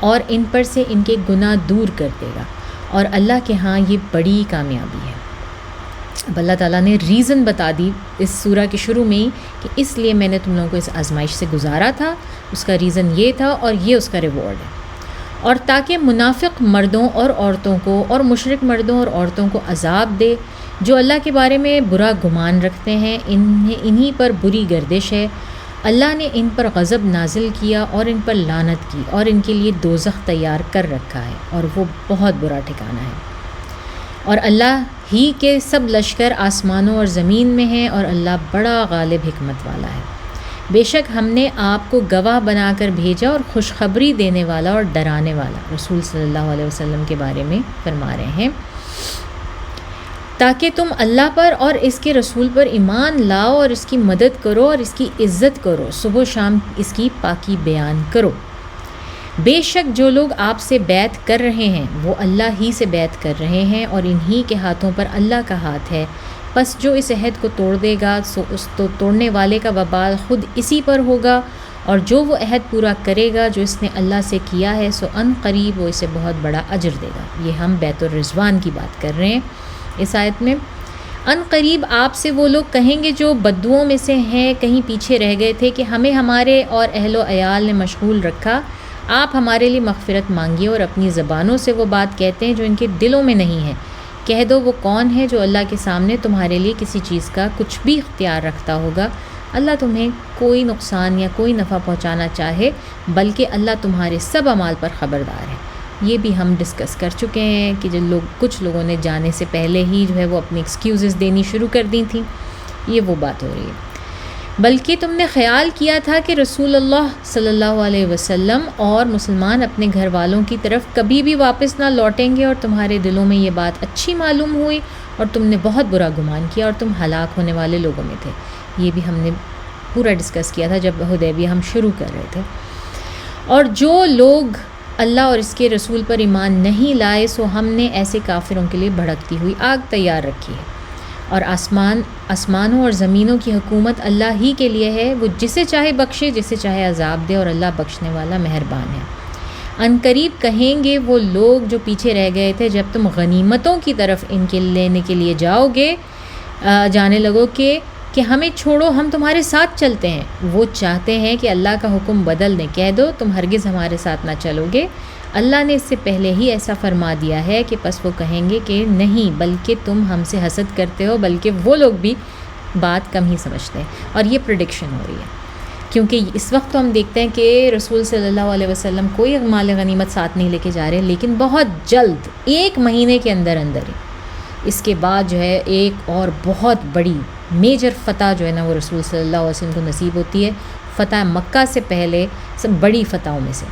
اور ان پر سے ان کے گناہ دور کر دے گا، اور اللہ کے ہاں یہ بڑی کامیابی ہے. اب اللہ تعالیٰ نے ریزن بتا دی اس سورہ کے شروع میں ہی کہ اس لیے میں نے تم لوگوں کو اس آزمائش سے گزارا تھا، اس کا ریزن یہ تھا، اور یہ اس کا ریوارڈ ہے. اور تاکہ منافق مردوں اور عورتوں کو اور مشرک مردوں اور عورتوں کو عذاب دے جو اللہ کے بارے میں برا گمان رکھتے ہیں. انہی پر بری گردش ہے. اللہ نے ان پر غضب نازل کیا اور ان پر لعنت کی، اور ان کے لیے دوزخ تیار کر رکھا ہے، اور وہ بہت برا ٹھکانہ ہے. اور اللہ ہی کے سب لشکر آسمانوں اور زمین میں ہیں، اور اللہ بڑا غالب حکمت والا ہے. بے شک ہم نے آپ کو گواہ بنا کر بھیجا اور خوشخبری دینے والا اور ڈرانے والا. رسول صلی اللہ علیہ وسلم کے بارے میں فرما رہے ہیں، تاکہ تم اللہ پر اور اس کے رسول پر ایمان لاؤ اور اس کی مدد کرو اور اس کی عزت کرو، صبح و شام اس کی پاکی بیان کرو. بے شک جو لوگ آپ سے بیعت کر رہے ہیں وہ اللہ ہی سے بیعت کر رہے ہیں، اور انہی کے ہاتھوں پر اللہ کا ہاتھ ہے. پس جو اس عہد کو توڑ دے گا سو اس تو توڑنے والے کا وبال خود اسی پر ہوگا، اور جو وہ عہد پورا کرے گا جو اس نے اللہ سے کیا ہے سو ان قریب وہ اسے بہت بڑا اجر دے گا. یہ ہم بیت الرضوان کی بات کر رہے ہیں اس آیت میں. ان قریب آپ سے وہ لوگ کہیں گے جو بدوؤں میں سے ہیں، کہیں پیچھے رہ گئے تھے، کہ ہمیں ہمارے اور اہل و عیال نے مشغول رکھا، آپ ہمارے لیے مغفرت مانگیے. اور اپنی زبانوں سے وہ بات کہتے ہیں جو ان کے دلوں میں نہیں ہے. کہہ دو وہ کون ہے جو اللہ کے سامنے تمہارے لیے کسی چیز کا کچھ بھی اختیار رکھتا ہوگا. اللہ تمہیں کوئی نقصان یا کوئی نفع پہنچانا چاہے، بلکہ اللہ تمہارے سب اعمال پر خبردار ہے. یہ بھی ہم ڈسکس کر چکے ہیں کہ کچھ لوگوں نے جانے سے پہلے ہی جو ہے وہ اپنی ایکسکیوزز دینی شروع کر دی تھیں. یہ وہ بات ہو رہی ہے. بلکہ تم نے خیال کیا تھا کہ رسول اللہ صلی اللہ علیہ وسلم اور مسلمان اپنے گھر والوں کی طرف کبھی بھی واپس نہ لوٹیں گے، اور تمہارے دلوں میں یہ بات اچھی معلوم ہوئی، اور تم نے بہت برا گمان کیا، اور تم ہلاک ہونے والے لوگوں میں تھے. یہ بھی ہم نے پورا ڈسکس کیا تھا جب حدیبیہ ہم شروع کر رہے تھے. اور جو لوگ اللہ اور اس کے رسول پر ایمان نہیں لائے سو ہم نے ایسے کافروں کے لیے بھڑکتی ہوئی آگ تیار رکھی ہے. اور آسمانوں اور زمینوں کی حکومت اللہ ہی کے لیے ہے، وہ جسے چاہے بخشے جسے چاہے عذاب دے، اور اللہ بخشنے والا مہربان ہے. ان قریب کہیں گے وہ لوگ جو پیچھے رہ گئے تھے جب تم غنیمتوں کی طرف ان کے لینے کے لیے جاؤ گے، جانے لگو کہ ہمیں چھوڑو، ہم تمہارے ساتھ چلتے ہیں۔ وہ چاہتے ہیں کہ اللہ کا حکم بدل دیں، کہہ دو تم ہرگز ہمارے ساتھ نہ چلو گے، اللہ نے اس سے پہلے ہی ایسا فرما دیا ہے کہ پس وہ کہیں گے کہ نہیں، بلکہ تم ہم سے حسد کرتے ہو، بلکہ وہ لوگ بھی بات کم ہی سمجھتے ہیں۔ اور یہ پریڈکشن ہو رہی ہے، کیونکہ اس وقت تو ہم دیکھتے ہیں کہ رسول صلی اللہ علیہ وسلم کوئی مال غنیمت ساتھ نہیں لے کے جا رہے، لیکن بہت جلد 1 مہینے کے اندر ہی اس کے بعد جو ہے ایک اور بہت بڑی میجر فتح جو ہے نا وہ رسول صلی اللہ علیہ وسلم کو نصیب ہوتی ہے، فتح مکہ سے پہلے سب بڑی فتحوں میں سے۔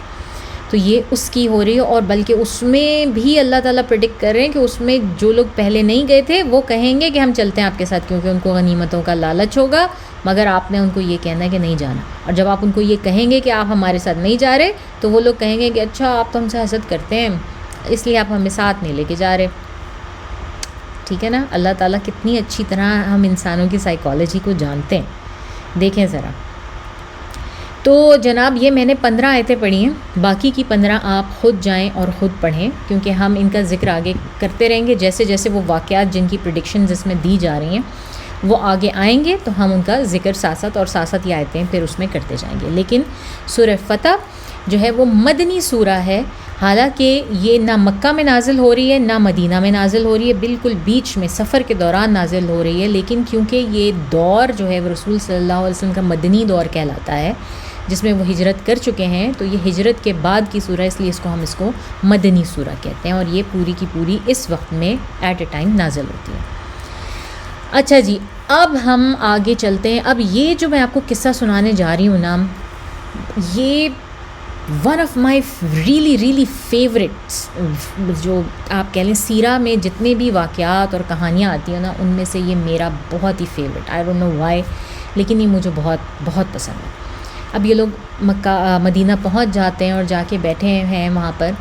تو یہ اس کی ہو رہی ہے، اور بلکہ اس میں بھی اللہ تعالیٰ پریڈکٹ کر رہے ہیں کہ اس میں جو لوگ پہلے نہیں گئے تھے وہ کہیں گے کہ ہم چلتے ہیں آپ کے ساتھ، کیونکہ ان کو غنیمتوں کا لالچ ہوگا، مگر آپ نے ان کو یہ کہنا ہے کہ نہیں جانا۔ اور جب آپ ان کو یہ کہیں گے کہ آپ ہمارے ساتھ نہیں جا رہے، تو وہ لوگ کہیں گے کہ اچھا آپ تو ہم سے حسد کرتے ہیں، اس لیے آپ ہمیں ساتھ نہیں لے کے جا رہے۔ ٹھیک ہے نا، اللہ تعالیٰ کتنی اچھی طرح ہم انسانوں کی سائیکالوجی کو جانتے ہیں، دیکھیں ذرا۔ تو جناب یہ میں نے 15 آیتیں پڑھی ہیں، باقی کی 15 آپ خود جائیں اور خود پڑھیں، کیونکہ ہم ان کا ذکر آگے کرتے رہیں گے، جیسے جیسے وہ واقعات جن کی پریڈکشنز اس میں دی جا رہی ہیں وہ آگے آئیں گے تو ہم ان کا ذکر ساتھ یہ آیتیں پھر اس میں کرتے جائیں گے۔ لیکن سورہ فتح جو ہے وہ مدنی سورہ ہے، حالانکہ یہ نہ مکہ میں نازل ہو رہی ہے نہ مدینہ میں نازل ہو رہی ہے، بالکل بیچ میں سفر کے دوران نازل ہو رہی ہے، لیکن کیونکہ یہ دور جو ہے وہ رسول صلی اللہ علیہ وسلم کا مدنی دور کہلاتا ہے، جس میں وہ ہجرت کر چکے ہیں، تو یہ ہجرت کے بعد کی سورہ، اس لیے ہم اس کو مدنی سورہ کہتے ہیں، اور یہ پوری کی پوری اس وقت میں ایٹ اے ٹائم نازل ہوتی ہے۔ اچھا جی، اب ہم آگے چلتے ہیں۔ اب یہ جو میں آپ کو قصہ سنانے جا رہی ہوں نا، یہ one of my really favourites, جو آپ کہہ لیں سیرہ میں جتنے بھی واقعات اور کہانیاں آتی ہیں نا، ان میں سے یہ میرا بہت ہی favourite, I don't know why, لیکن یہ مجھے بہت پسند ہے۔ اب یہ لوگ مدینہ پہنچ جاتے ہیں اور جا کے بیٹھے ہیں وہاں پر،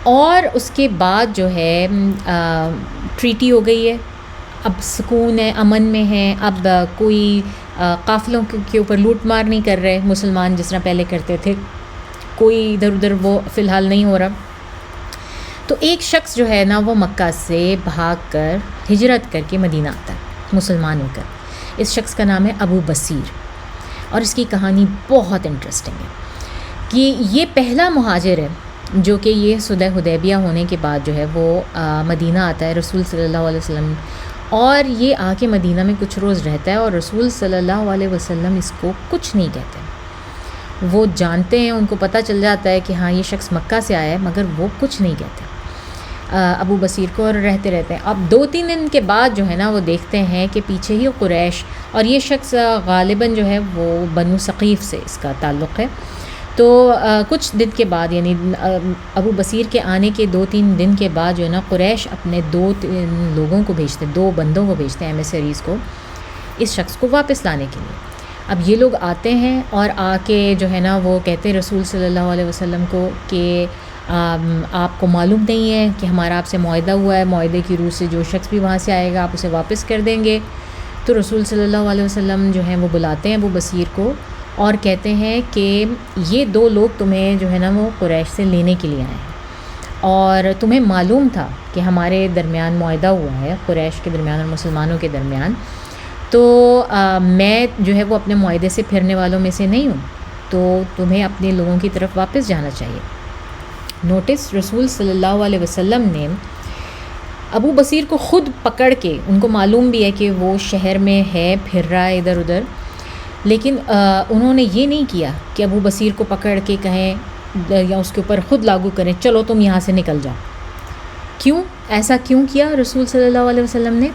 اور اس کے بعد جو ہے ٹریٹی ہو گئی ہے، اب سکون ہے، امن میں ہے، اب کوئی قافلوں کے اوپر لوٹ مار نہیں کر رہے مسلمان جس طرح پہلے کرتے تھے، کوئی ادھر ادھر وہ فی الحال نہیں ہو رہا۔ تو ایک شخص جو ہے نا وہ مکہ سے بھاگ کر ہجرت کر کے مدینہ آتا ہے مسلمان ہو کر۔ اس شخص کا نام ہے ابو بصیر، اور اس کی کہانی بہت انٹرسٹنگ ہے کہ یہ پہلا مہاجر ہے جو کہ یہ صلح حدیبیہ ہونے کے بعد جو ہے وہ مدینہ آتا ہے رسول صلی اللہ علیہ وسلم، اور یہ آ کے مدینہ میں کچھ روز رہتا ہے، اور رسول صلی اللہ علیہ وسلم اس کو کچھ نہیں کہتے، وہ جانتے ہیں، ان کو پتہ چل جاتا ہے کہ ہاں یہ شخص مکہ سے آیا ہے، مگر وہ کچھ نہیں کہتے ابو بصیر کو، اور رہتے ہیں۔ اب 2-3 دن کے بعد جو ہے نا وہ دیکھتے ہیں کہ پیچھے ہی قریش، اور یہ شخص غالباً جو ہے وہ بنو ثقیف سے اس کا تعلق ہے، تو کچھ دن کے بعد یعنی ابو بصیر کے آنے کے 2-3 دن کے بعد جو ہے نا قریش اپنے 2-3 لوگوں کو بھیجتے، 2 بندوں کو بھیجتے ہیں ایمسریز کو، اس شخص کو واپس لانے کے لیے۔ اب یہ لوگ آتے ہیں اور آ کے جو ہے نا وہ کہتے ہیں رسول صلی اللہ علیہ وسلم کو کہ آپ کو معلوم نہیں ہے کہ ہمارا آپ سے معاہدہ ہوا ہے، معاہدے کی روح سے جو شخص بھی وہاں سے آئے گا آپ اسے واپس کر دیں گے۔ تو رسول صلی اللہ علیہ وسلم جو ہیں وہ بلاتے ہیں ابو بصیر کو اور کہتے ہیں کہ یہ 2 لوگ تمہیں جو ہے نا وہ قریش سے لینے کے لیے آئے ہیں، اور تمہیں معلوم تھا کہ ہمارے درمیان معاہدہ ہوا ہے، قریش کے درمیان اور مسلمانوں کے درمیان، تو میں جو ہے وہ اپنے معاہدے سے پھرنے والوں میں سے نہیں ہوں، تو تمہیں اپنے لوگوں کی طرف واپس جانا چاہیے۔ نوٹس، رسول صلی اللہ علیہ وسلم نے ابو بصیر کو خود پکڑ کے، ان کو معلوم بھی ہے کہ وہ شہر میں ہے، پھر رہا ہے ادھر ادھر، لیکن انہوں نے یہ نہیں کیا کہ ابو بصیر کو پکڑ کے کہیں یا اس کے اوپر خود لاگو کریں چلو تم یہاں سے نکل جاؤ۔ کیوں ایسا کیوں کیا رسول صلی اللہ علیہ وسلم نے؟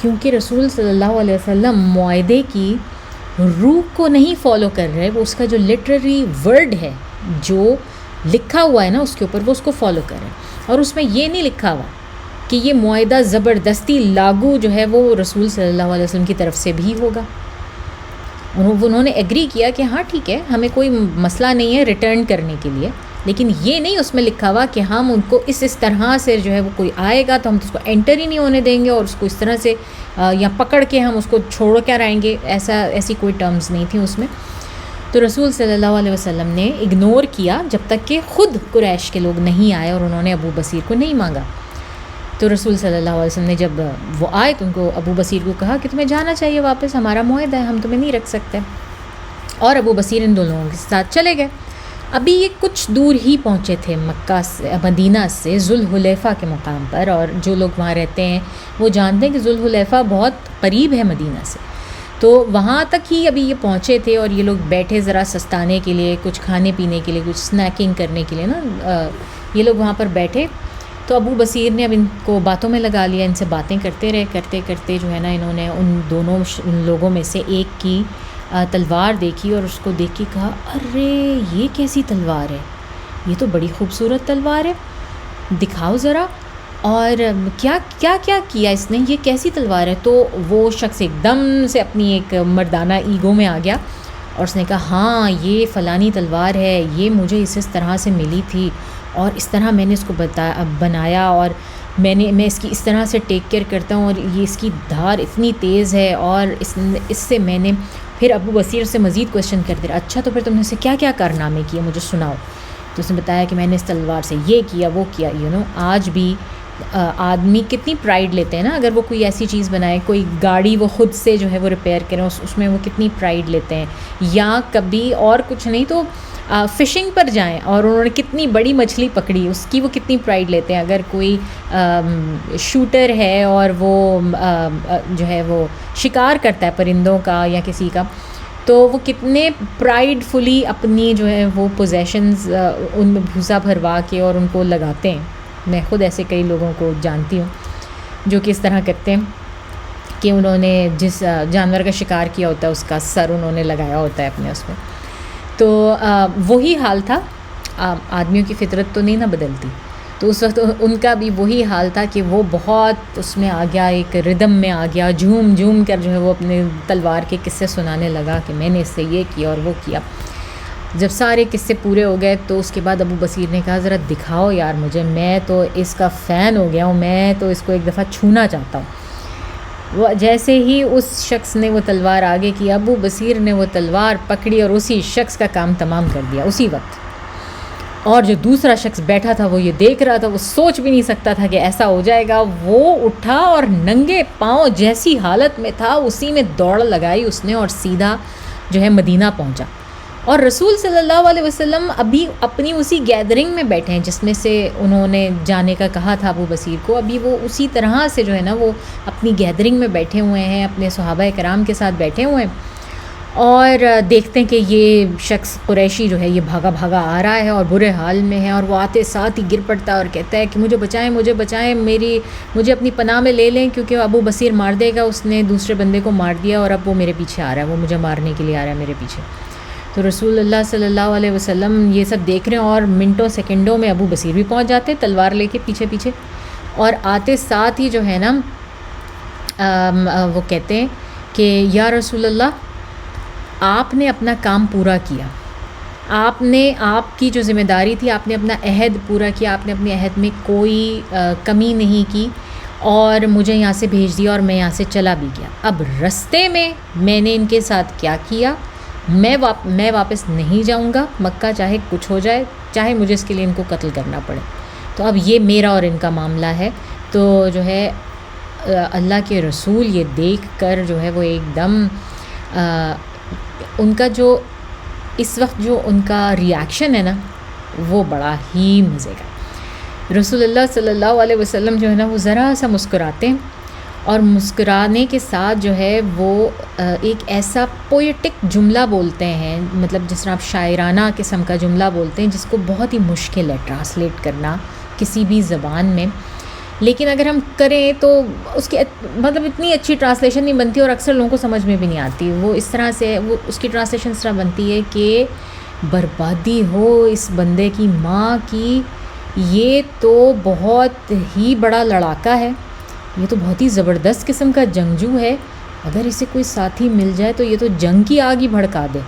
کیونکہ رسول صلی اللہ علیہ وسلم معاہدے کی روح کو نہیں فالو کر رہے، وہ اس کا جو لٹریری ورڈ ہے، جو لکھا ہوا ہے نا اس کے اوپر، وہ اس کو فالو کر رہے ہیں، اور اس میں یہ نہیں لکھا ہوا کہ یہ معاہدہ زبردستی لاگو جو ہے وہ رسول صلی اللہ علیہ وسلم کی طرف سے بھی ہوگا۔ انہوں نے ایگری کیا کہ ہاں ٹھیک ہے، ہمیں کوئی مسئلہ نہیں ہے ریٹرن کرنے کے لیے، لیکن یہ نہیں اس میں لکھا ہوا کہ ہم ان کو اس طرح سے جو ہے وہ کوئی آئے گا تو ہم اس کو انٹر ہی نہیں ہونے دیں گے، اور اس کو اس طرح سے یا پکڑ کے ہم اس کو چھوڑ کر آئیں گے، ایسی کوئی ٹرمز نہیں تھیں اس میں۔ تو رسول صلی اللہ علیہ وسلم نے اگنور کیا جب تک کہ خود قریش کے لوگ نہیں آئے اور انہوں نے ابو بصیر کو نہیں مانگا. تو رسول صلی اللہ علیہ وسلم نے جب وہ آئے تو ان کو ابو بصیر کو کہا کہ تمہیں جانا چاہیے واپس، ہمارا معاہدہ ہے، ہم تمہیں نہیں رکھ سکتے. اور ابو بصیر ان دو لوگوں کے ساتھ چلے گئے. ابھی یہ کچھ دور ہی پہنچے تھے مکہ سے، مدینہ سے، ذوالحلیفہ کے مقام پر، اور جو لوگ وہاں رہتے ہیں وہ جانتے ہیں کہ ذوالحلیفہ بہت قریب ہے مدینہ سے. تو وہاں تک ہی ابھی یہ پہنچے تھے اور یہ لوگ بیٹھے ذرا سستانے کے لیے، کچھ کھانے پینے کے لیے، کچھ سنیکنگ کرنے کے لیے نا، یہ لوگ وہاں پر بیٹھے. تو ابو بصیر نے اب ان کو باتوں میں لگا لیا، ان سے باتیں کرتے رہے، کرتے کرتے جو ہے نا انہوں نے ان لوگوں میں سے ایک کی تلوار دیکھی اور اس کو دیکھ کے کہا ارے یہ کیسی تلوار ہے، یہ تو بڑی خوبصورت تلوار ہے، دکھاؤ ذرا، اور کیا کیا کیا کیا اس نے، یہ کیسی تلوار ہے. تو وہ شخص ایک دم سے اپنی ایک مردانہ ایگو میں آ گیا اور اس نے کہا ہاں یہ فلانی تلوار ہے، یہ مجھے اس طرح سے ملی تھی اور اس طرح میں نے اس کو بنایا اور میں اس کی اس طرح سے ٹیک کیئر کرتا ہوں، اور یہ اس کی دھار اتنی تیز ہے، اور اس سے میں نے پھر ابو بصیر سے مزید کویشچن کرتے رہا، اچھا تو پھر تم نے اسے کیا کیا کارنامے کیے مجھے سناؤ. تو اس نے بتایا کہ میں نے اس تلوار سے یہ کیا وہ کیا. آج بھی آدمی کتنی پرائیڈ لیتے ہیں نا، اگر وہ کوئی ایسی چیز بنائے، کوئی گاڑی وہ خود سے جو ہے وہ ریپیئر کریں، اس میں وہ کتنی پرائیڈ لیتے ہیں. یا کبھی اور کچھ نہیں تو فشنگ پر جائیں اور انہوں نے کتنی بڑی مچھلی پکڑی، اس کی وہ کتنی پرائیڈ لیتے ہیں. اگر کوئی شوٹر ہے اور وہ جو ہے وہ شکار کرتا ہے پرندوں کا یا کسی کا، تو وہ کتنے پرائیڈ فلی اپنی جو ہے وہ پوزیشنز ان میں بھوسا بھروا کے اور ان کو لگاتے ہیں. میں خود ایسے کئی لوگوں کو جانتی ہوں جو کہ اس طرح کرتے ہیں کہ انہوں نے جس جانور کا شکار کیا ہوتا ہے اس کا سر انہوں نے لگایا ہوتا ہے اپنے اس میں. تو وہی حال تھا. آدمیوں کی فطرت تو نہیں نہ بدلتی، تو اس وقت ان کا بھی وہی حال تھا کہ وہ بہت اس میں آ گیا، ایک ردم میں آ گیا، جھوم جھوم کر جو ہے وہ اپنے تلوار کے قصے سنانے لگا کہ میں نے اس سے یہ کیا اور وہ کیا. جب سارے قصے پورے ہو گئے تو اس کے بعد ابو بصیر نے کہا ذرا دکھاؤ یار مجھے، میں تو اس کا فین ہو گیا ہوں، میں تو اس کو ایک دفعہ چھونا چاہتا ہوں. وہ جیسے ہی اس شخص نے وہ تلوار آگے کی، ابو بصیر نے وہ تلوار پکڑی اور اسی شخص کا کام تمام کر دیا اسی وقت. اور جو دوسرا شخص بیٹھا تھا وہ یہ دیکھ رہا تھا، وہ سوچ بھی نہیں سکتا تھا کہ ایسا ہو جائے گا. وہ اٹھا اور ننگے پاؤں جیسی حالت میں تھا اسی میں دوڑ لگائی اس نے اور سیدھا جو ہے مدینہ پہنچا. اور رسول صلی اللہ علیہ وسلم ابھی اپنی اسی گیدرنگ میں بیٹھے ہیں جس میں سے انہوں نے جانے کا کہا تھا ابو بصیر کو. ابھی وہ اسی طرح سے جو ہے نا وہ اپنی گیدرنگ میں بیٹھے ہوئے ہیں، اپنے صحابہ کرام کے ساتھ بیٹھے ہوئے ہیں، اور دیکھتے ہیں کہ یہ شخص قریشی جو ہے یہ بھاگا بھاگا آ رہا ہے اور برے حال میں ہے، اور وہ آتے ساتھ ہی گر پڑتا ہے اور کہتا ہے کہ مجھے بچائیں مجھے بچائیں، مجھے اپنی پناہ میں لے لیں کیونکہ ابو بصیر مار دے گا، اس نے دوسرے بندے کو مار دیا اور اب وہ میرے پیچھے آ رہا ہے، وہ مجھے مارنے کے لیے آ رہا ہے میرے پیچھے. تو رسول اللہ صلی اللہ علیہ وسلم یہ سب دیکھ رہے ہیں اور منٹوں سیکنڈوں میں ابو بصیر بھی پہنچ جاتے ہیں تلوار لے کے پیچھے پیچھے، اور آتے ساتھ ہی جو ہے نا وہ کہتے ہیں کہ یا رسول اللہ آپ نے اپنا کام پورا کیا، آپ کی جو ذمہ داری تھی آپ نے اپنا عہد پورا کیا، آپ نے اپنے عہد میں کوئی کمی نہیں کی اور مجھے یہاں سے بھیج دیا اور میں یہاں سے چلا بھی گیا. اب رستے میں نے ان کے ساتھ کیا کیا، میں واپس نہیں جاؤں گا مکہ، چاہے کچھ ہو جائے، چاہے مجھے اس کے لیے ان کو قتل کرنا پڑے. تو اب یہ میرا اور ان کا معاملہ ہے. تو جو ہے اللہ کے رسول یہ دیکھ کر جو ہے وہ ایک دم ان کا جو اس وقت جو ان کا ریاکشن ہے نا وہ بڑا ہی مزے کا. رسول اللہ صلی اللہ علیہ وسلم جو ہے نا وہ ذرا سا مسکراتے ہیں اور مسکرانے کے ساتھ جو ہے وہ ایک ایسا پوئٹک جملہ بولتے ہیں، مطلب جس طرح آپ شاعرانہ قسم کا جملہ بولتے ہیں جس کو بہت ہی مشکل ہے ٹرانسلیٹ کرنا کسی بھی زبان میں، لیکن اگر ہم کریں تو اس کی مطلب اتنی اچھی ٹرانسلیشن نہیں بنتی اور اکثر لوگوں کو سمجھ میں بھی نہیں آتی. وہ اس طرح سے وہ اس کی ٹرانسلیشن اس طرح بنتی ہے کہ بربادی ہو اس بندے کی ماں کی، یہ تو بہت ہی بڑا لڑاکا ہے، یہ تو بہت ہی زبردست قسم کا جنگجو ہے، اگر اسے کوئی ساتھی مل جائے تو یہ تو جنگ کی آگ ہی بھڑکا دے.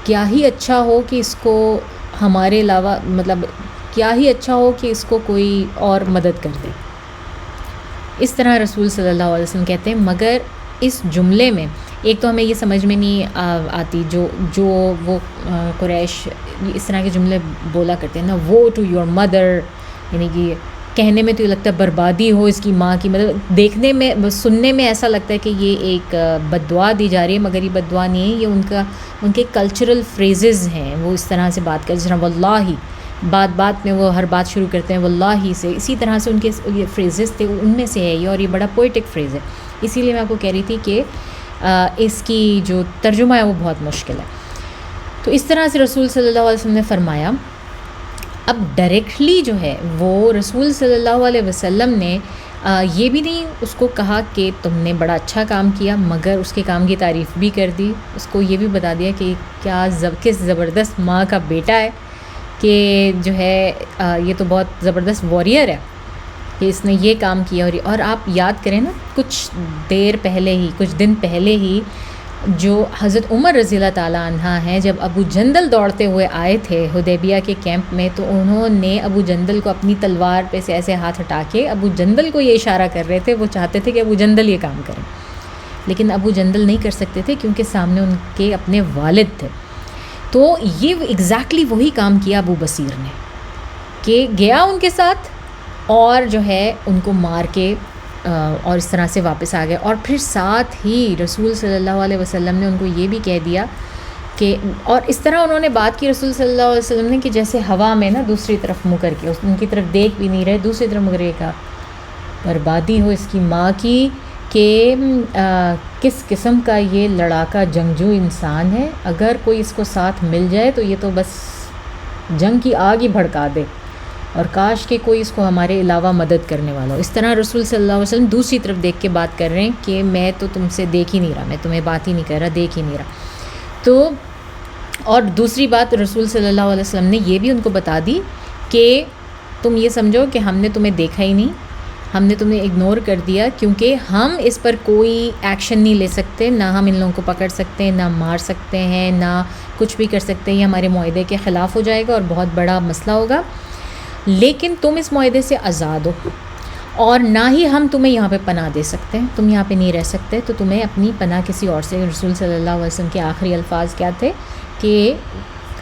کیا ہی اچھا ہو کہ اس کو ہمارے علاوہ مطلب کیا ہی اچھا ہو کہ اس کو کوئی اور مدد کر دے. اس طرح رسول صلی اللہ علیہ وسلم کہتے ہیں. مگر اس جملے میں ایک تو ہمیں یہ سمجھ میں نہیں آتی جو وہ قریش اس طرح کے جملے بولا کرتے ہیں نا، وہ ٹو یور مدر، یعنی کہ کہنے میں تو یہ لگتا ہے بربادی ہو اس کی ماں کی، مطلب دیکھنے میں سننے میں ایسا لگتا ہے کہ یہ ایک بد دعا دی جا رہی ہے، مگر یہ بد دعا نہیں ہے، یہ ان کے کلچرل فریزز ہیں، وہ اس طرح سے بات کرتے ہیں، جس طرح واللہ، بات میں وہ ہر بات شروع کرتے ہیں واللہ سے، اسی طرح سے ان کے یہ فریزز تھے، ان میں سے ہے یہ، اور یہ بڑا پوئٹک فریز ہے، اسی لیے میں آپ کو کہہ رہی تھی کہ اس کی جو ترجمہ ہے وہ بہت مشکل ہے۔ تو اس طرح سے رسول صلی اللہ علیہ وسلم نے فرمایا۔ اب ڈائریکٹلی جو ہے وہ رسول صلی اللہ علیہ وسلم نے یہ بھی نہیں اس کو کہا کہ تم نے بڑا اچھا کام کیا، مگر اس کے کام کی تعریف بھی کر دی، اس کو یہ بھی بتا دیا کہ کس زبردست ماں کا بیٹا ہے، کہ جو ہے یہ تو بہت زبردست وارئر ہے کہ اس نے یہ کام کیا۔ اور آپ یاد کریں نا، کچھ دن پہلے ہی جو حضرت عمر رضی اللہ تعالیٰ عنہ ہیں، جب ابو جندل دوڑتے ہوئے آئے تھے حدیبیہ کے کیمپ میں، تو انہوں نے ابو جندل کو اپنی تلوار پہ سے ایسے ہاتھ ہٹا کے ابو جندل کو یہ اشارہ کر رہے تھے، وہ چاہتے تھے کہ ابو جندل یہ کام کریں، لیکن ابو جندل نہیں کر سکتے تھے کیونکہ سامنے ان کے اپنے والد تھے۔ تو یہ ایگزیکٹلی وہی کام کیا ابو بصیر نے، کہ گیا ان کے ساتھ اور جو ہے ان کو مار کے اور اس طرح سے واپس آ گئے، اور پھر ساتھ ہی رسول صلی اللہ علیہ وسلم نے ان کو یہ بھی کہہ دیا کہ، اور اس طرح انہوں نے بات کی رسول صلی اللہ علیہ وسلم نے کہ جیسے ہوا میں نا دوسری طرف منہ کر کے ان کی طرف دیکھ بھی نہیں رہے، دوسری طرف مگر یہ کہا بربادی ہو اس کی ماں کی، کہ کس قسم کا یہ لڑاکا جنگجو انسان ہے، اگر کوئی اس کو ساتھ مل جائے تو یہ تو بس جنگ کی آگ ہی بھڑکا دے، اور کاش کہ کوئی اس کو ہمارے علاوہ مدد کرنے والا ہو۔ اس طرح رسول صلی اللہ علیہ وسلم دوسری طرف دیکھ کے بات کر رہے ہیں کہ میں تو تم سے دیکھ ہی نہیں رہا، میں تمہیں بات ہی نہیں کر رہا، دیکھ ہی نہیں رہا۔ تو اور دوسری بات رسول صلی اللہ علیہ وسلم نے یہ بھی ان کو بتا دی کہ تم یہ سمجھو کہ ہم نے تمہیں دیکھا ہی نہیں، ہم نے تمہیں اگنور کر دیا، کیونکہ ہم اس پر کوئی ایکشن نہیں لے سکتے، نہ ہم ان لوگوں کو پکڑ سکتے ہیں، نہ مار سکتے ہیں، نہ کچھ بھی کر سکتے ہیں، یہ ہمارے معاہدے کے خلاف ہو جائے گا اور بہت بڑا مسئلہ ہوگا، لیکن تم اس معاہدے سے آزاد ہو، اور نہ ہی ہم تمہیں یہاں پہ پناہ دے سکتے ہیں، تم یہاں پہ نہیں رہ سکتے، تو تمہیں اپنی پناہ کسی اور سے۔ رسول صلی اللہ علیہ وسلم کے آخری الفاظ کیا تھے کہ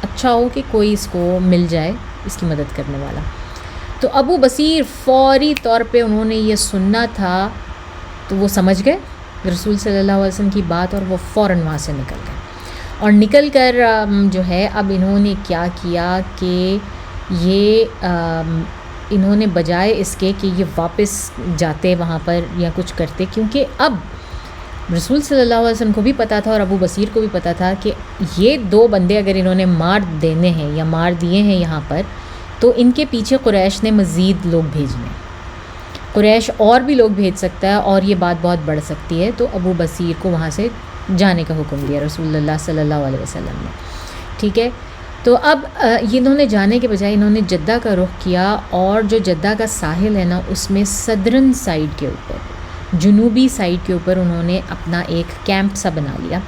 اچھا ہو کہ کوئی اس کو مل جائے اس کی مدد کرنے والا۔ تو ابو بصیر فوری طور پہ انہوں نے یہ سننا تھا، تو وہ سمجھ گئے رسول صلی اللہ علیہ وسلم کی بات، اور وہ فوراً وہاں سے نکل گئے، اور نکل کر جو ہے اب انہوں نے کیا کیا کہ یہ انہوں نے بجائے اس کے کہ یہ واپس جاتے وہاں پر یا کچھ کرتے، کیونکہ اب رسول صلی اللہ علیہ وسلم کو بھی پتہ تھا اور ابو بصیر کو بھی پتہ تھا کہ یہ دو بندے اگر انہوں نے مار دینے ہیں یا مار دیے ہیں یہاں پر، تو ان کے پیچھے قریش نے مزید لوگ بھیجنے، قریش اور بھی لوگ بھیج سکتا ہے اور یہ بات بہت بڑھ سکتی ہے۔ تو ابو بصیر کو وہاں سے جانے کا حکم دیا رسول اللہ صلی اللہ علیہ وسلم نے، ٹھیک ہے۔ تو اب انہوں نے جانے کے بجائے انہوں نے جدہ کا رخ کیا، اور جو جدہ کا ساحل ہے نا، اس میں صدرن سائڈ کے اوپر، جنوبی سائڈ کے اوپر انہوں نے اپنا ایک کیمپ سا بنا لیا،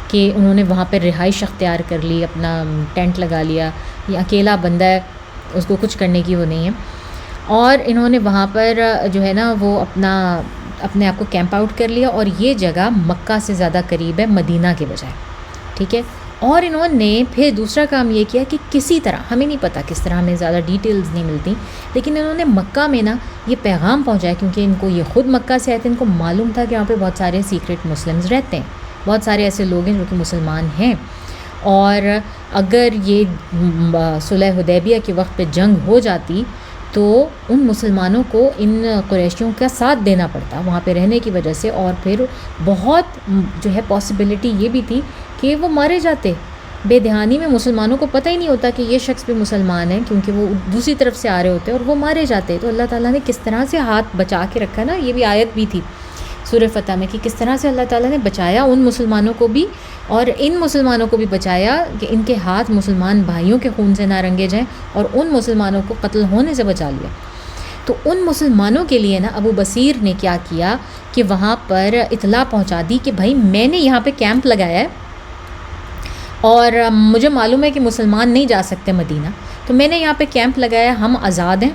کہ انہوں نے وہاں پہ رہائش اختیار کر لی، اپنا ٹینٹ لگا لیا، یہ اکیلا بندہ ہے، اس کو کچھ کرنے کی وہ نہیں ہے، اور انہوں نے وہاں پر جو ہے نا وہ اپنے آپ کو کیمپ آؤٹ کر لیا، اور یہ جگہ مکہ سے زیادہ قریب ہے مدینہ کے بجائے، ٹھیک ہے۔ اور انہوں نے پھر دوسرا کام یہ کیا کہ کسی طرح، ہمیں نہیں پتہ کس طرح، ہمیں زیادہ ڈیٹیلز نہیں ملتی، لیکن انہوں نے مکہ میں نا یہ پیغام پہنچایا، کیونکہ ان کو یہ خود مکہ سے آئے تھے، ان کو معلوم تھا کہ وہاں پہ بہت سارے سیکرٹ مسلمز رہتے ہیں، بہت سارے ایسے لوگ ہیں جو کہ مسلمان ہیں، اور اگر یہ صلح حدیبیہ کے وقت پہ جنگ ہو جاتی تو ان مسلمانوں کو ان قریشیوں کا ساتھ دینا پڑتا وہاں پہ رہنے کی وجہ سے، اور پھر بہت جو ہے پاسبلٹی یہ بھی تھی کہ وہ مارے جاتے بے دہانی میں، مسلمانوں کو پتہ ہی نہیں ہوتا کہ یہ شخص بھی مسلمان ہے، کیونکہ وہ دوسری طرف سے آ رہے ہوتے اور وہ مارے جاتے۔ تو اللہ تعالیٰ نے کس طرح سے ہاتھ بچا کے رکھا نا، یہ بھی آیت بھی تھی سورہ فتح میں، کہ کس طرح سے اللہ تعالیٰ نے بچایا ان مسلمانوں کو بھی اور ان مسلمانوں کو بھی بچایا کہ ان کے ہاتھ مسلمان بھائیوں کے خون سے نہ رنگے جائیں، اور ان مسلمانوں کو قتل ہونے سے بچا لیا۔ تو ان مسلمانوں کے لیے نا ابو بصیر نے کیا کیا کہ وہاں پر اطلاع پہنچا دی کہ بھائی میں نے یہاں پہ کیمپ لگایا ہے، اور مجھے معلوم ہے کہ مسلمان نہیں جا سکتے مدینہ، تو میں نے یہاں پہ کیمپ لگایا، ہم آزاد ہیں،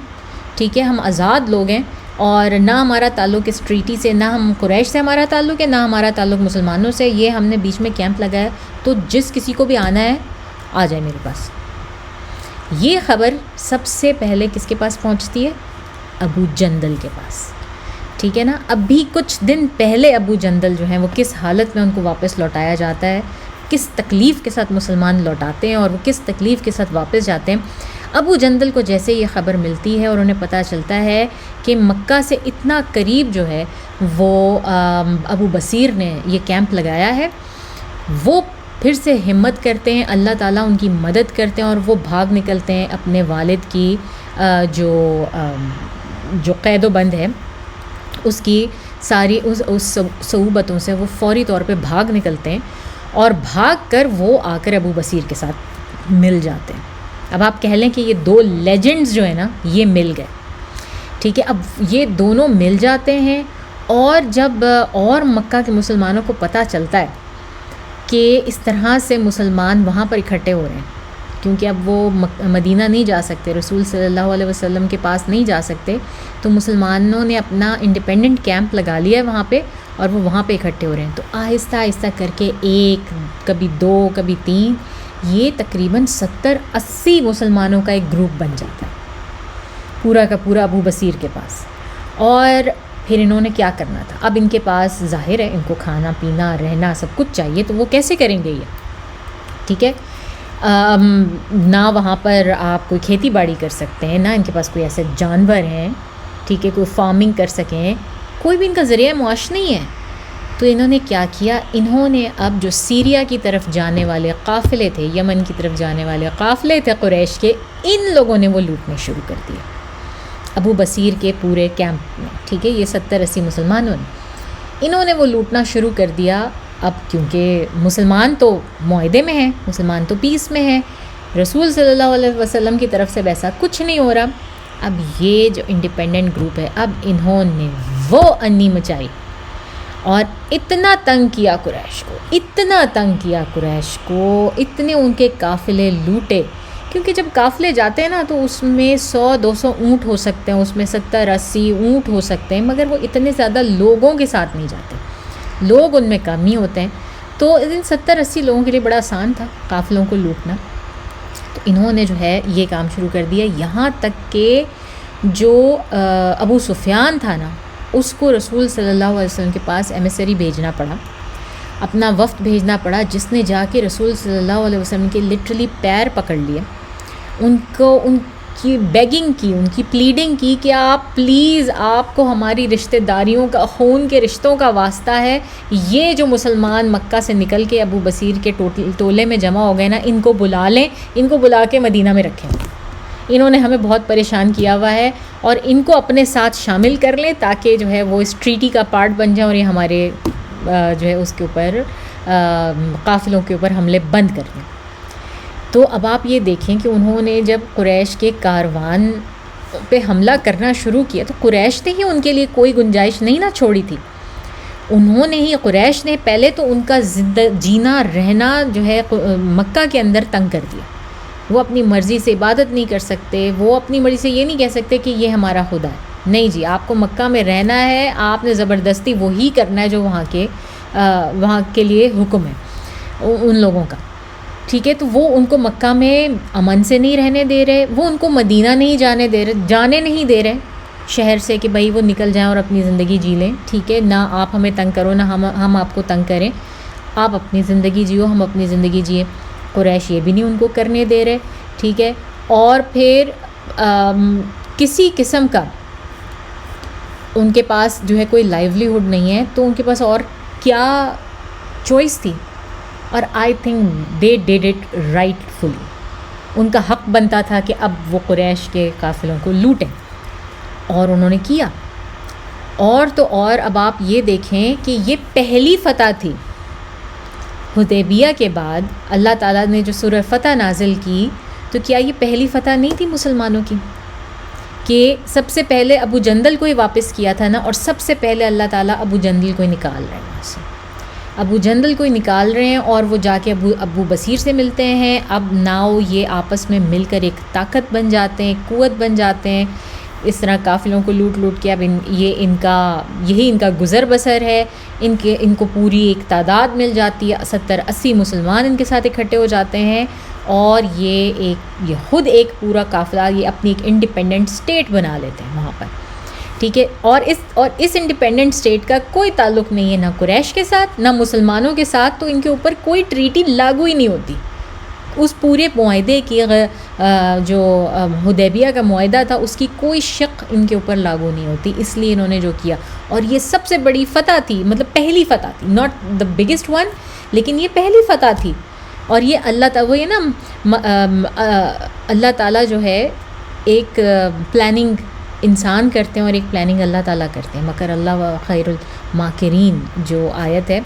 ٹھیک ہے، ہم آزاد لوگ ہیں، اور نہ ہمارا تعلق اس ٹریٹی سے، نہ ہم قریش سے ہمارا تعلق ہے، نہ ہمارا تعلق مسلمانوں سے، یہ ہم نے بیچ میں کیمپ لگایا، تو جس کسی کو بھی آنا ہے آ جائے میرے پاس۔ یہ خبر سب سے پہلے کس کے پاس پہنچتی ہے؟ ابو جندل کے پاس، ٹھیک ہے نا۔ ابھی کچھ دن پہلے ابو جندل جو ہیں وہ کس حالت میں ان کو واپس لوٹایا جاتا ہے، کس تکلیف کے ساتھ مسلمان لوٹاتے ہیں اور وہ کس تکلیف کے ساتھ واپس جاتے ہیں۔ ابو جندل کو جیسے یہ خبر ملتی ہے اور انہیں پتہ چلتا ہے کہ مکہ سے اتنا قریب جو ہے وہ ابو بصیر نے یہ کیمپ لگایا ہے، وہ پھر سے ہمت کرتے ہیں، اللہ تعالیٰ ان کی مدد کرتے ہیں اور وہ بھاگ نکلتے ہیں اپنے والد کی جو قید و بند ہے اس کی ساری اس صعوبتوں سے وہ فوری طور پہ بھاگ نکلتے ہیں، اور بھاگ کر وہ آ کر ابو بصیر کے ساتھ مل جاتے ہیں۔ اب آپ کہہ لیں کہ یہ دو لیجنڈز جو ہیں نا یہ مل گئے، ٹھیک ہے۔ اب یہ دونوں مل جاتے ہیں، اور جب اور مکہ کے مسلمانوں کو پتہ چلتا ہے کہ اس طرح سے مسلمان وہاں پر اکٹھے ہو رہے ہیں، کیونکہ اب وہ مدینہ نہیں جا سکتے، رسول صلی اللہ علیہ وسلم کے پاس نہیں جا سکتے، تو مسلمانوں نے اپنا انڈیپینڈنٹ کیمپ لگا لیا ہے وہاں پہ، اور وہ وہاں پہ اکٹھے ہو رہے ہیں۔ تو آہستہ آہستہ کر کے ایک، کبھی دو، کبھی تین، یہ تقریباً 70-80 مسلمانوں کا ایک گروپ بن جاتا ہے پورا کا پورا ابو بصیر کے پاس۔ اور پھر انہوں نے کیا کرنا تھا؟ اب ان کے پاس ظاہر ہے ان کو کھانا پینا رہنا سب کچھ چاہیے، تو وہ کیسے کریں گے یہ، ٹھیک ہے۔ نہ وہاں پر آپ کوئی کھیتی باڑی کر سکتے ہیں، نہ ان کے پاس کوئی ایسے جانور ہیں، ٹھیک ہے، کوئی فارمنگ کر سکیں، کوئی بھی ان کا ذریعہ معاش نہیں ہے۔ تو انہوں نے کیا کیا؟ انہوں نے اب جو سیریا کی طرف جانے والے قافلے تھے، یمن کی طرف جانے والے قافلے تھے قریش کے، ان لوگوں نے وہ لوٹنے شروع کر دیے ابو بصیر کے پورے کیمپ میں، ٹھیک ہے، یہ 70-80 مسلمانوں نے، انہوں نے وہ لوٹنا شروع کر دیا۔ اب کیونکہ مسلمان تو معاہدے میں ہیں، مسلمان تو پیس میں ہیں، رسول صلی اللہ علیہ وسلم کی طرف سے ویسا کچھ نہیں ہو رہا۔ اب یہ جو انڈیپینڈنٹ گروپ ہے، اب انہوں نے وہ انی مچائی اور اتنا تنگ کیا قریش کو، اتنا تنگ کیا قریش کو، اتنے ان کے قافلے لوٹے، کیونکہ جب قافلے جاتے ہیں نا تو اس میں 100-200 اونٹ ہو سکتے ہیں، اس میں 70-80 اونٹ ہو سکتے ہیں، مگر وہ اتنے زیادہ لوگوں کے ساتھ نہیں جاتے، لوگ ان میں کم ہی ہوتے ہیں۔ تو ان 70-80 لوگوں کے لیے بڑا آسان تھا قافلوں کو لوٹنا۔ تو انہوں نے جو ہے یہ کام شروع کر دیا، یہاں تک کہ جو ابو سفیان تھا نا، اس کو رسول صلی اللہ علیہ وسلم کے پاس ایمیسری بھیجنا پڑا، اپنا وفد بھیجنا پڑا، جس نے جا کے رسول صلی اللہ علیہ وسلم کے لٹرلی پیر پکڑ لیے، ان کی بیگنگ کی، ان کی پلیڈنگ کی کہ آپ پلیز، آپ کو ہماری رشتہ داریوں کا، خون کے رشتوں کا واسطہ ہے، یہ جو مسلمان مکہ سے نکل کے ابو بصیر کے ٹولے میں جمع ہو گئے نا، ان کو بلا لیں، ان کو بلا کے مدینہ میں رکھیں، انہوں نے ہمیں بہت پریشان کیا ہوا ہے، اور ان کو اپنے ساتھ شامل کر لیں تاکہ جو ہے وہ اس ٹریٹی کا پارٹ بن جائیں، اور یہ ہمارے جو ہے اس کے اوپر قافلوں کے اوپر حملے بند کر دیں۔ تو اب آپ یہ دیکھیں کہ انہوں نے جب قریش کے کاروان پہ حملہ کرنا شروع کیا تو قریش نے ہی ان کے لیے کوئی گنجائش نہیں نہ چھوڑی تھی، انہوں نے ہی، قریش نے پہلے تو ان کا جینا رہنا جو ہے مکہ کے اندر تنگ کر دیا۔ وہ اپنی مرضی سے عبادت نہیں کر سکتے، وہ اپنی مرضی سے یہ نہیں کہہ سکتے کہ یہ ہمارا خدا ہے، نہیں جی، آپ کو مکہ میں رہنا ہے، آپ نے زبردستی وہی کرنا ہے جو وہاں کے لیے حکم ہے ان لوگوں کا، ٹھیک ہے۔ تو وہ ان کو مکہ میں امن سے نہیں رہنے دے رہے، وہ ان کو مدینہ نہیں جانے نہیں دے رہے شہر سے کہ بھائی وہ نکل جائیں اور اپنی زندگی جی لیں، ٹھیک ہے، نہ آپ ہمیں تنگ کرو، نہ ہم آپ کو تنگ کریں، آپ اپنی زندگی جیو، ہم اپنی زندگی جئیں۔ قریش یہ بھی نہیں ان کو کرنے دے رہے، ٹھیک ہے۔ اور پھر کسی قسم کا ان کے پاس جو ہے کوئی لائیولیہوڈ نہیں ہے، تو ان کے پاس اور کیا چوائس تھی؟ اور I think they did it rightfully, ان کا حق بنتا تھا کہ اب وہ قریش کے قافلوں کو لوٹیں، اور انہوں نے کیا۔ اور تو اور اب آپ یہ دیکھیں کہ یہ پہلی فتح تھی حدیبیہ کے بعد، اللہ تعالیٰ نے جو سورہ فتح نازل کی، تو کیا یہ پہلی فتح نہیں تھی مسلمانوں کی کہ سب سے پہلے ابو جندل کو ہی واپس کیا تھا نا، اور سب سے پہلے اللہ تعالیٰ ابو جندل کو ہی نکال رہے ہیں وہاں سے، ابو جندل کو ہی نکال رہے ہیں، اور وہ جا کے ابو بصیر سے ملتے ہیں۔ اب ناؤ یہ آپس میں مل کر ایک طاقت بن جاتے ہیں، قوت بن جاتے ہیں، اس طرح قافلوں کو لوٹ لوٹ کے اب یہی ان کا گزر بسر ہے. ان کو پوری ایک تعداد مل جاتی ہے, 70-80 مسلمان ان کے ساتھ اکٹھے ہو جاتے ہیں, اور یہ خود ایک پورا قافلہ یہ اپنی ایک انڈیپینڈنٹ اسٹیٹ بنا لیتے ہیں وہاں پر. ٹھیک ہے, اور اس انڈیپینڈنٹ اسٹیٹ کا کوئی تعلق نہیں ہے نہ قریش کے ساتھ نہ مسلمانوں کے ساتھ, تو ان کے اوپر کوئی ٹریٹی لاگو ہی نہیں ہوتی. اس پورے معاہدے کی جو حدیبیہ کا معاہدہ تھا اس کی کوئی شق ان کے اوپر لاگو نہیں ہوتی. اس لیے انہوں نے جو کیا, اور یہ سب سے بڑی فتح تھی, مطلب پہلی فتح تھی, ناٹ دا بگیسٹ ون, لیکن یہ پہلی فتح تھی. اور یہ اللہ تعالیٰ جو ہے ایک پلاننگ انسان کرتے ہیں اور ایک پلاننگ اللہ تعالیٰ کرتے ہیں. مکر اللہ و خیر الماکرین جو آیت ہے,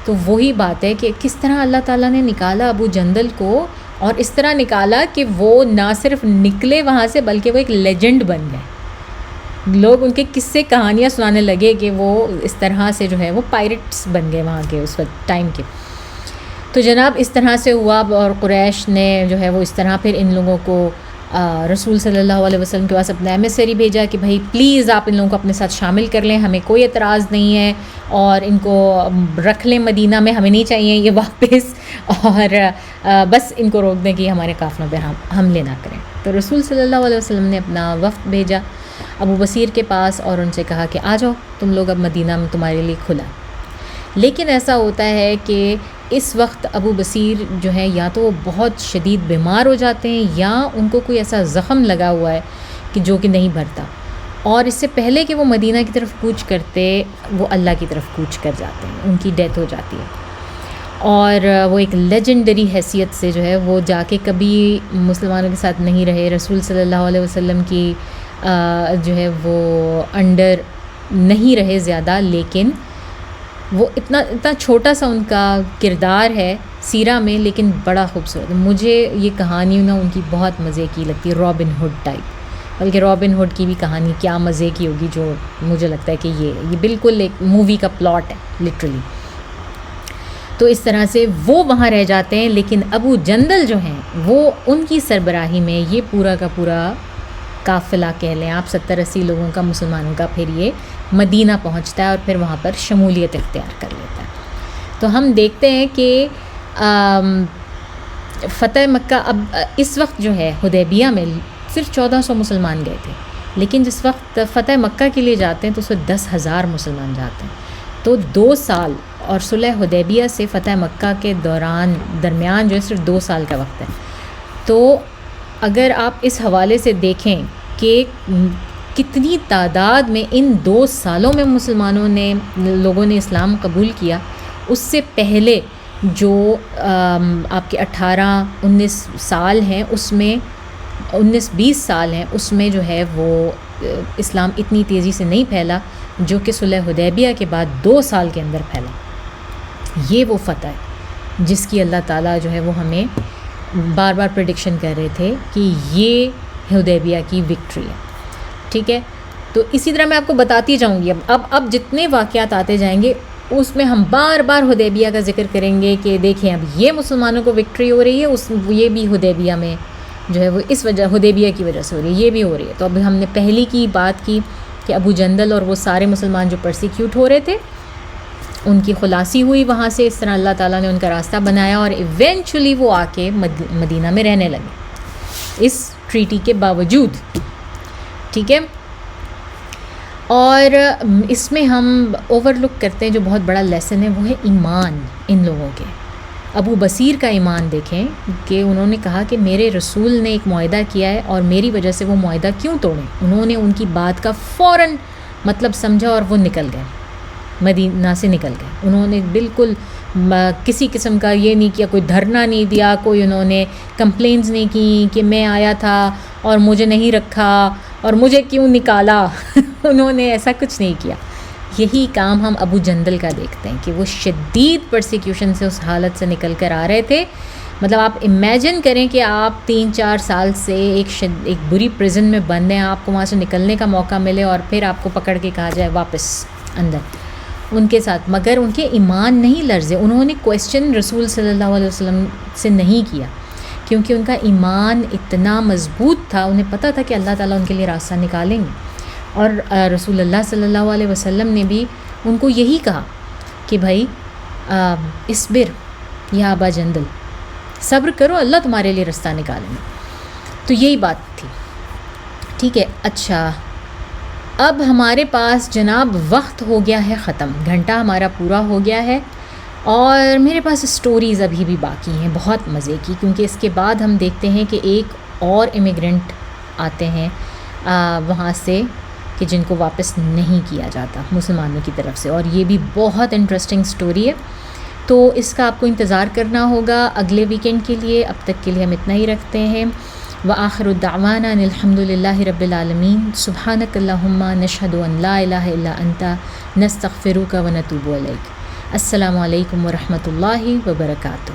تو وہی بات ہے کہ کس طرح اللہ تعالیٰ نے نکالا ابو جندل کو, اور اس طرح نکالا کہ وہ نہ صرف نکلے وہاں سے بلکہ وہ ایک لیجنڈ بن گئے. لوگ ان کے قصے کہانیاں سنانے لگے کہ وہ اس طرح سے جو ہے وہ پائرٹس بن گئے وہاں کے اس وقت ٹائم کے. تو جناب اس طرح سے ہوا, اور قریش نے جو ہے وہ اس طرح پھر ان لوگوں کو رسول صلی اللہ علیہ وسلم کے پاس اپنا ایمیسری بھیجا کہ بھائی پلیز آپ ان لوگوں کو اپنے ساتھ شامل کر لیں, ہمیں کوئی اعتراض نہیں ہے, اور ان کو رکھ لیں مدینہ میں, ہمیں نہیں چاہیے یہ واپس, اور بس ان کو روک دیں کہ ہمارے قافلوں پہ حملے نہ کریں. تو رسول صلی اللہ علیہ وسلم نے اپنا وفد بھیجا ابو بصیر کے پاس, اور ان سے کہا کہ آ جاؤ تم لوگ, اب مدینہ میں تمہارے لیے کھلا. لیکن ایسا ہوتا ہے کہ اس وقت ابو بصیر جو ہے یا تو وہ بہت شدید بیمار ہو جاتے ہیں, یا ان کو کوئی ایسا زخم لگا ہوا ہے کہ جو کہ نہیں بھرتا, اور اس سے پہلے کہ وہ مدینہ کی طرف کوچ کرتے وہ اللہ کی طرف کوچ کر جاتے ہیں, ان کی ڈیتھ ہو جاتی ہے. اور وہ ایک لیجنڈری حیثیت سے جو ہے وہ جا کے کبھی مسلمانوں کے ساتھ نہیں رہے, رسول صلی اللہ علیہ وسلم کی جو ہے وہ انڈر نہیں رہے زیادہ, لیکن وہ اتنا چھوٹا سا ان کا کردار ہے سیرہ میں, لیکن بڑا خوبصورت. مجھے یہ کہانی نا ان کی بہت مزے کی لگتی ہے, رابن ہوڈ ٹائپ, بلکہ رابن ہوڈ کی بھی کہانی کیا مزے کی ہوگی, جو مجھے لگتا ہے کہ یہ بالکل ایک مووی کا پلاٹ ہے لٹرلی. تو اس طرح سے وہ وہاں رہ جاتے ہیں, لیکن ابو جندل جو ہیں وہ ان کی سربراہی میں یہ پورا کا پورا قافلہ کہہ لیں آپ 70-80 لوگوں کا مسلمانوں کا پھر یہ مدینہ پہنچتا ہے, اور پھر وہاں پر شمولیت اختیار کر لیتا ہے. تو ہم دیکھتے ہیں کہ فتح مکہ, اب اس وقت جو ہے حدیبیہ میں صرف 1400 مسلمان گئے تھے, لیکن جس وقت فتح مکہ کے لیے جاتے ہیں تو اس وقت 10,000 مسلمان جاتے ہیں. تو 2 سال, اور صلح حدیبیہ سے فتح مکہ کے درمیان جو ہے صرف 2 سال کا وقت ہے. تو اگر آپ اس حوالے سے دیکھیں کہ کتنی تعداد میں ان 2 سالوں میں لوگوں نے اسلام قبول کیا, اس سے پہلے جو آپ کے 18-19 سال ہیں, اس میں 19-20 سال ہیں, اس میں جو ہے وہ اسلام اتنی تیزی سے نہیں پھیلا جو کہ صلح حدیبیہ کے بعد 2 سال کے اندر پھیلا. یہ وہ فتح ہے جس کی اللہ تعالیٰ جو ہے وہ ہمیں بار بار پریڈکشن کر رہے تھے کہ یہ حدیبیہ کی وکٹری ہے. ٹھیک ہے, تو اسی طرح میں آپ کو بتاتی جاؤں گی. اب جتنے واقعات آتے جائیں گے اس میں ہم بار بار حدیبیہ کا ذکر کریں گے کہ دیکھیں اب یہ مسلمانوں کو وکٹری ہو رہی ہے, یہ بھی حدیبیہ میں جو ہے وہ اس وجہ حدیبیہ کی وجہ سے ہو رہی ہے, یہ بھی ہو رہی ہے. تو اب ہم نے پہلی کی بات کی کہ ابو جندل اور وہ سارے مسلمان جو پرسیکیوٹ ہو رہے تھے ان کی خلاصی ہوئی وہاں سے, اس طرح اللہ تعالیٰ نے ان کا راستہ بنایا, اور ایونچولی وہ آ کے مدینہ میں رہنے لگے اس ٹریٹی کے باوجود. ٹھیک ہے, اور اس میں ہم اوور لک کرتے ہیں جو بہت بڑا لیسن ہے, وہ ہے ایمان ان لوگوں کے. ابو بصیر کا ایمان دیکھیں کہ انہوں نے کہا کہ میرے رسول نے ایک معاہدہ کیا ہے اور میری وجہ سے وہ معاہدہ کیوں توڑیں. انہوں نے ان کی بات کا فوراً مطلب سمجھا اور وہ نکل گئے, مدینہ سے نکل گئے. انہوں نے بالکل کسی قسم کا یہ نہیں کیا, کوئی دھرنا نہیں دیا, کوئی انہوں نے کمپلینز نہیں کی کہ میں آیا تھا اور مجھے نہیں رکھا اور مجھے کیوں نکالا. انہوں نے ایسا کچھ نہیں کیا. یہی کام ہم ابو جندل کا دیکھتے ہیں کہ وہ شدید پرسیکیوشن سے اس حالت سے نکل کر آ رہے تھے. مطلب آپ امیجن کریں کہ آپ 3-4 سال سے ایک بری پریزن میں بند ہیں, آپ کو وہاں سے نکلنے کا موقع ملے اور پھر آپ کو پکڑ کے کہا جائے واپس اندر ان کے ساتھ. مگر ان کے ایمان نہیں لرزے. انہوں نے کویسچن رسول صلی اللہ علیہ وسلم سے نہیں کیا کیونکہ ان کا ایمان اتنا مضبوط تھا, انہیں پتہ تھا کہ اللہ تعالیٰ ان کے لیے راستہ نکالیں گے. اور رسول اللہ صلی اللہ علیہ وسلم نے بھی ان کو یہی کہا کہ بھائی اصبر یا ابا جندل، صبر کرو، اللہ تمہارے لیے رستہ نکالیں گے. تو یہی بات تھی. ٹھیک ہے. اچھا، اب ہمارے پاس جناب وقت ہو گیا ہے ختم، گھنٹہ ہمارا پورا ہو گیا ہے، اور میرے پاس اسٹوریز ابھی بھی باقی ہیں بہت مزے کی، کیونکہ اس کے بعد ہم دیکھتے ہیں کہ ایک اور امیگرینٹ آتے ہیں وہاں سے کہ جن کو واپس نہیں کیا جاتا مسلمانوں کی طرف سے، اور یہ بھی بہت انٹرسٹنگ اسٹوری ہے. تو اس کا آپ کو انتظار کرنا ہوگا اگلے ویکینڈ کے لیے. اب تک کے لیے ہم اتنا ہی رکھتے ہیں. وآخر الدعوانا ان الحمد للہ رب العالمین. سبحانک اللہم نشہد ان لا الہ الا انت نستغفرک ونتوب الیک. السلام علیکم ورحمۃ اللہ وبرکاتہ.